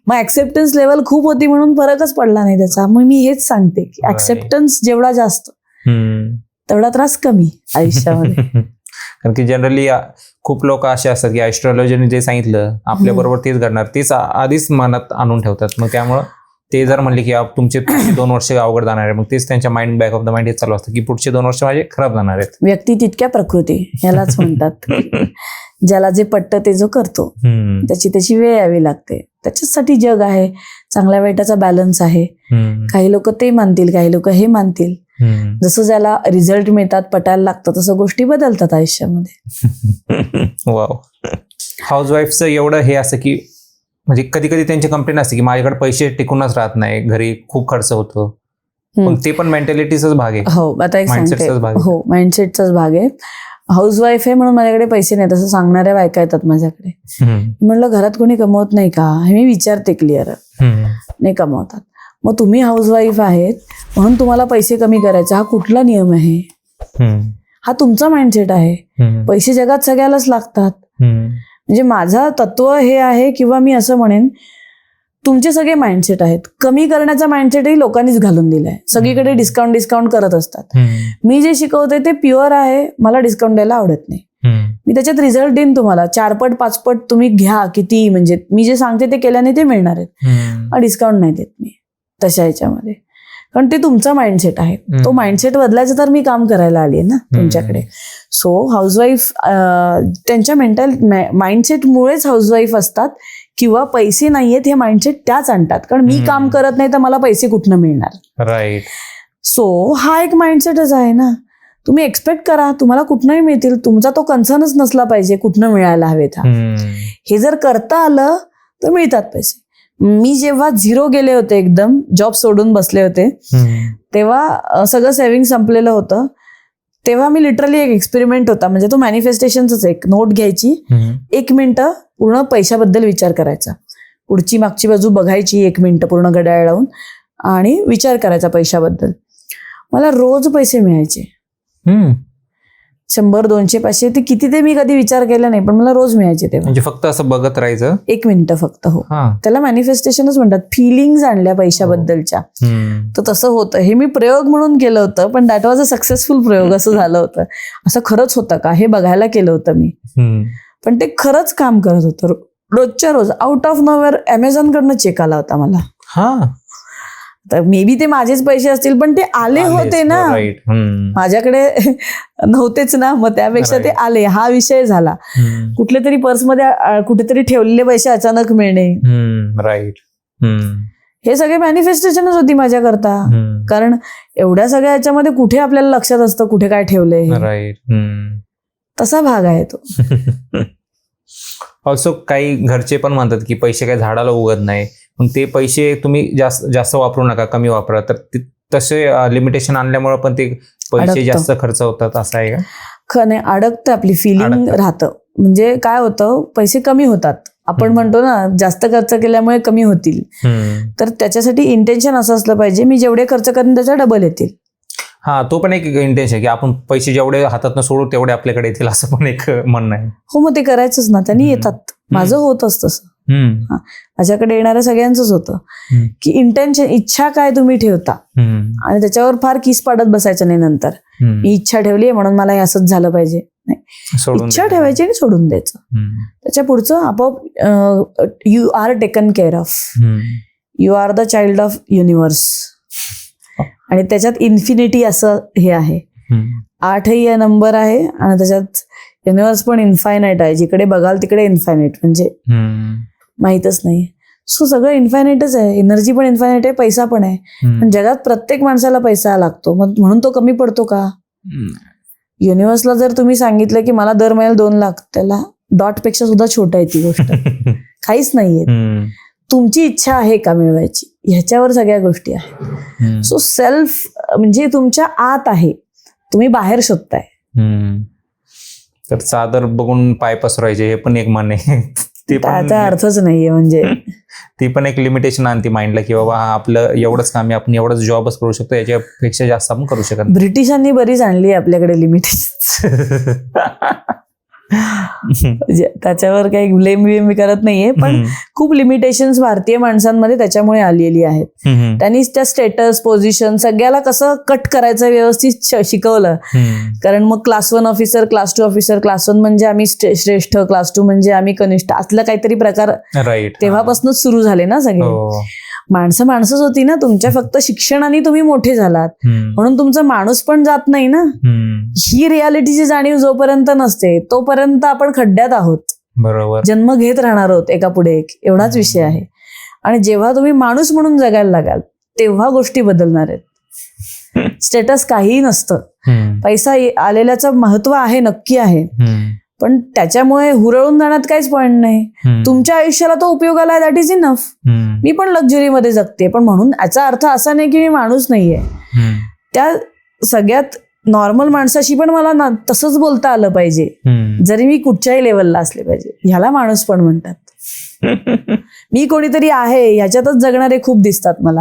मग ऍक्सेप्टन्स लेवल खूप होती म्हणून फरकच पडला नाही त्याचा. मग मी हेच सांगते की ऍक्सेप्टन्स जेवढा जास्त तेवढा त्रास कमी आयुष्यामध्ये. कारण की जनरली खूप लोक असे असतात की ऍस्ट्रॉलॉजीने जे सांगितलं आपल्या बरोबर तेच घडणार, तेच आधीच मनात आणून ठेवतात. मग त्यामुळं ते जर म्हणले की तुमचे पुढचे 2 वर्ष अवघड जाणार आहे, मग तेच त्यांच्या mind back of the mind हे चालू असतं की पुढचे 2 वर्ष माझे खराब जाणार आहेत. व्यक्ती तितक्या प्रकृती यालाच म्हणतात. ज्याला जे पटतं ते जो करतो, त्याची वेळ यावी लागते. त्याच्यासाठी जग आहे, चांगल्या वाईटाचा बॅलन्स आहे. काही लोक ते मानतील, काही लोक हे मानतील. जसं ज्याला रिझल्ट मिळतात, पटायला लागतं, तसं गोष्टी बदलतात आयुष्यामध्ये. वाव. हाऊसवाईफचं एवढं हे असं की म्हणजे कधी कधी त्यांची कंप्लेंट असते की माझ्याकडे पैसे टिकूनच राहत नाही, घरी खूप खर्च होतो, पण ते पण मेंटॅलिटीचाच भाग आहे. हो, आता एक सांगते, हो, माइंडसेटचाच भाग आहे. हाऊसवाईफ आहे म्हणून माझ्याकडे पैसे नाही तसं सांगणाऱ्या बायका येतात माझ्याकडे. म्हणलं घरात कोणी कमवत नाही का, हे मी विचारते क्लिअर. नाही कमवतात. मग तुम्ही हाऊसवाईफ आहेत म्हणून तुम्हाला पैसे कमी करायचे, हा कुठला नियम आहे? हा तुमचा माइंडसेट आहे. पैसे जगात सगळ्यालाच लागतात. म्हणजे माझं तत्व हे आहे, किंवा मी असं म्हणेन तुमचे सगळे माइंडसेट आहेत. कमी करण्याचा माइंडसेटही लोकांनीच घालून दिलाय. सगळीकडे डिस्काउंट करत असतात. मी जे शिकवते ते प्युअर आहे. मला डिस्काउंट द्यायला आवडत नाही. मी त्याच्यात रिझल्ट देईन तुम्हाला. 4 पट 5 पट तुम्ही घ्या किती, म्हणजे मी जे सांगते ते केल्याने ते मिळणार आहेत. डिस्काउंट नाही देत मी तशा ह्याच्यामध्ये, कारण ते तुमचा माइंडसेट आहे. तो माइंडसेट बदलायचा तर मी काम करायला आली आहे ना तुमच्याकडे. सो हाऊसवाईफ त्यांच्या मेंटल माइंडसेटमुळेच हाऊसवाईफ असतात, किंवा पैसे नाहीयेत हे माइंडसेट त्याच आणतात, कारण मी काम करत नाही तर मला पैसे कुठनं मिळणार. राईट. सो हा एक माइंडसेटच आहे ना. तुम्ही एक्सपेक्ट करा तुम्हाला कुठनंही मिळतील. तुमचा तो कन्सर्नच नसला पाहिजे कुठनं मिळायला हवेत. हे जर करता आलं तर मिळतात पैसे. मी जेव्हा 0 गेले होते, एकदम जॉब सोडून बसले होते, तेव्हा सगळं सेव्हिंग संपलेलं होतं. तेव्हा मी लिटरली एक एक्सपेरिमेंट होता, म्हणजे तो मॅनिफेस्टेशनच. एक नोट घ्यायची, 1 मिनिटं पूर्ण पैशाबद्दल विचार करायचा, पुढची मागची बाजू बघायची 1 मिनिटं पूर्ण घड्याळ लावून, आणि विचार करायचा पैशाबद्दल. मला रोज पैसे मिळायचे. 100, 200, 500 ते किती ते मी कधी विचार केला नाही, पण मला रोज मिळायचे तेव्हा. म्हणजे फक्त असं बघत राहायचं 1 मिनिटं फक्त. हो, त्याला मॅनिफेस्टेशनच म्हणतात. फिलिंग्स आणल्या पैशाबद्दलच्या. तर तसं होतं. हे मी प्रयोग म्हणून केलं होतं, पण दॅट वॉज अ सक्सेसफुल प्रयोग असं झालं होतं. असं खरंच होतं का हे बघायला केलं होतं मी, पण ते खरंच काम करत होतं. रोजच्या रोज आउट ऑफ नोवेअर Amazon कडनं चेक आला होता मला. तर मे बी ते माझेच पैसे असतील, पण ते आले होते ना, माझ्याकडे नव्हतेच ना, मग त्यापेक्षा ते आले. हा विषय झाला. कुठल्या तरी पर्समध्ये कुठेतरी ठेवलेले पैसे अचानक मिळणे. राईट. हे सगळे मॅनिफेस्टेशनच होती माझ्याकरता, कारण एवढ्या सगळ्या याच्यामध्ये कुठे आपल्याला लक्षात असतं कुठे काय ठेवलंय. राईट. तसा भाग आहे तो. ऑल्सो काही घरचे पण म्हणतात की पैसे काही झाडाला उगत नाही, पण ते पैसे तुम्ही जास्त वापरू नका, कमी वापरा. तर तसे लिमिटेशन आणल्यामुळे पण ते पैसे जास्त खर्च होतात, असं आहे का? नाही, अडकतं. आपली फिलिंग राहतं. म्हणजे काय होतं, पैसे कमी होतात. आपण म्हणतो ना जास्त खर्च केल्यामुळे कमी होतील, तर त्याच्यासाठी इंटेन्शन असं असलं पाहिजे, मी जेवढे खर्च करेन त्याच्या डबल येतील. तो पण एक इंटेन्शन की आपण पैसे जेवढे हातातनं सोडू तेवढे आपल्याकडे येतील, असं पण एक म्हणणं आहे. हो, मग ते करायचंच ना, त्यांनी येतात. माझं होतच तसं. माझ्याकडे येणाऱ्या सगळ्यांचंच होतं की इंटेन्शन, इच्छा काय तुम्ही ठेवता, आणि त्याच्यावर फार किस पाडत बसायचं नाही. नंतर मी इच्छा ठेवली म्हणून मला हे असंच झालं पाहिजे, नाही. इच्छा ठेवायची आणि सोडून द्यायचं. त्याच्या पुढचं आपोआप you are taken care of. You are the child of universe. आणि त्याच्यात इन्फिनिटी असं हे आहे. 8ही या नंबर आहे, आणि त्याच्यात युनिव्हर्स पण इन्फायनाईट आहे. जिकडे बघाल तिकडे इन्फायनाईट, म्हणजे माहीतच नाही. सो सगळं इन्फायनाईटच आहे. एनर्जी पण इन्फायनाईट आहे, पैसा पण आहे. पण जगात प्रत्येक माणसाला पैसा लागतो, मग म्हणून तो कमी पडतो का? युनिव्हर्सला जर तुम्ही सांगितलं की मला दर महिन्याला 2 लाख, त्याला डॉट पेक्षा सुद्धा छोटा आहे ती गोष्ट. काहीच नाहीये. तुमची इच्छा आहे का मिळवायची, ह्याच्यावर सगळ्या गोष्टी आहेत. सो सेल्फ म्हणजे तुमच्या आत आहे, तुम्ही बाहेर शोधताय. तर चादर बघून पाय पसरायचे हे पण एक मन आहे. ते त्याचा अर्थच नाहीये. म्हणजे ती पण एक लिमिटेशन आणते माइंडला की बाबा आपलं एवढंच काम आहे, आपण एवढंच जॉबच करू शकतो, याच्यापेक्षा जास्त आपण करू शकत. ब्रिटिशांनी बरीच आणली आपल्याकडे लिमिटेशन. त्याच्यावर काही ब्लेम मी करत नाहीये, पण खूप लिमिटेशन्स भारतीय माणसांमध्ये त्याच्यामुळे आलेली आहेत. त्यांनी त्या स्टेटस, पोझिशन सगळ्याला कसं कट करायचं व्यवस्थित शिकवलं. कारण मग class 1 officer, class 2 officer, class 1 म्हणजे आम्ही श्रेष्ठ, क्लास 2 म्हणजे आम्ही कनिष्ठ, असलं काहीतरी प्रकार तेव्हापासूनच सुरू झाले ना सगळे. माणसंच होती ना. तुमच्या फक्त शिक्षणाने तुम्ही मोठे झालात म्हणून तुमचा माणूस पण जात नाही ना. ही रियालिटीची जाणीव जोपर्यंत नसते तोपर्यंत आपण खड्ड्यात आहोत. बरोबर. जन्म घेत राहणार आहोत एका पुढे एक, एवढाच विषय आहे. आणि जेव्हा तुम्ही माणूस म्हणून जगायला लागाल तेव्हा गोष्टी बदलणार आहेत. स्टेटस काहीही नसतं. पैसा आलेल्याचं महत्व आहे, नक्की आहे, पण त्याच्यामुळे हुरळून जाण्यात काहीच पॉईंट नाही. तुमच्या आयुष्याला तो उपयोगाला आहे, दॅट इज इनफ. मी पण लक्झरीमध्ये जगते, पण म्हणून याचा अर्थ असा नाही की मी माणूस नाहीये. त्या सगळ्यात नॉर्मल माणसाशी पण मला तसंच बोलता आलं पाहिजे, जरी मी कुठच्याही लेवलला असले पाहिजे. ह्याला माणूस पण म्हणतात. मी कोणीतरी आहे ह्याच्यातच जगणारे खूप दिसतात मला.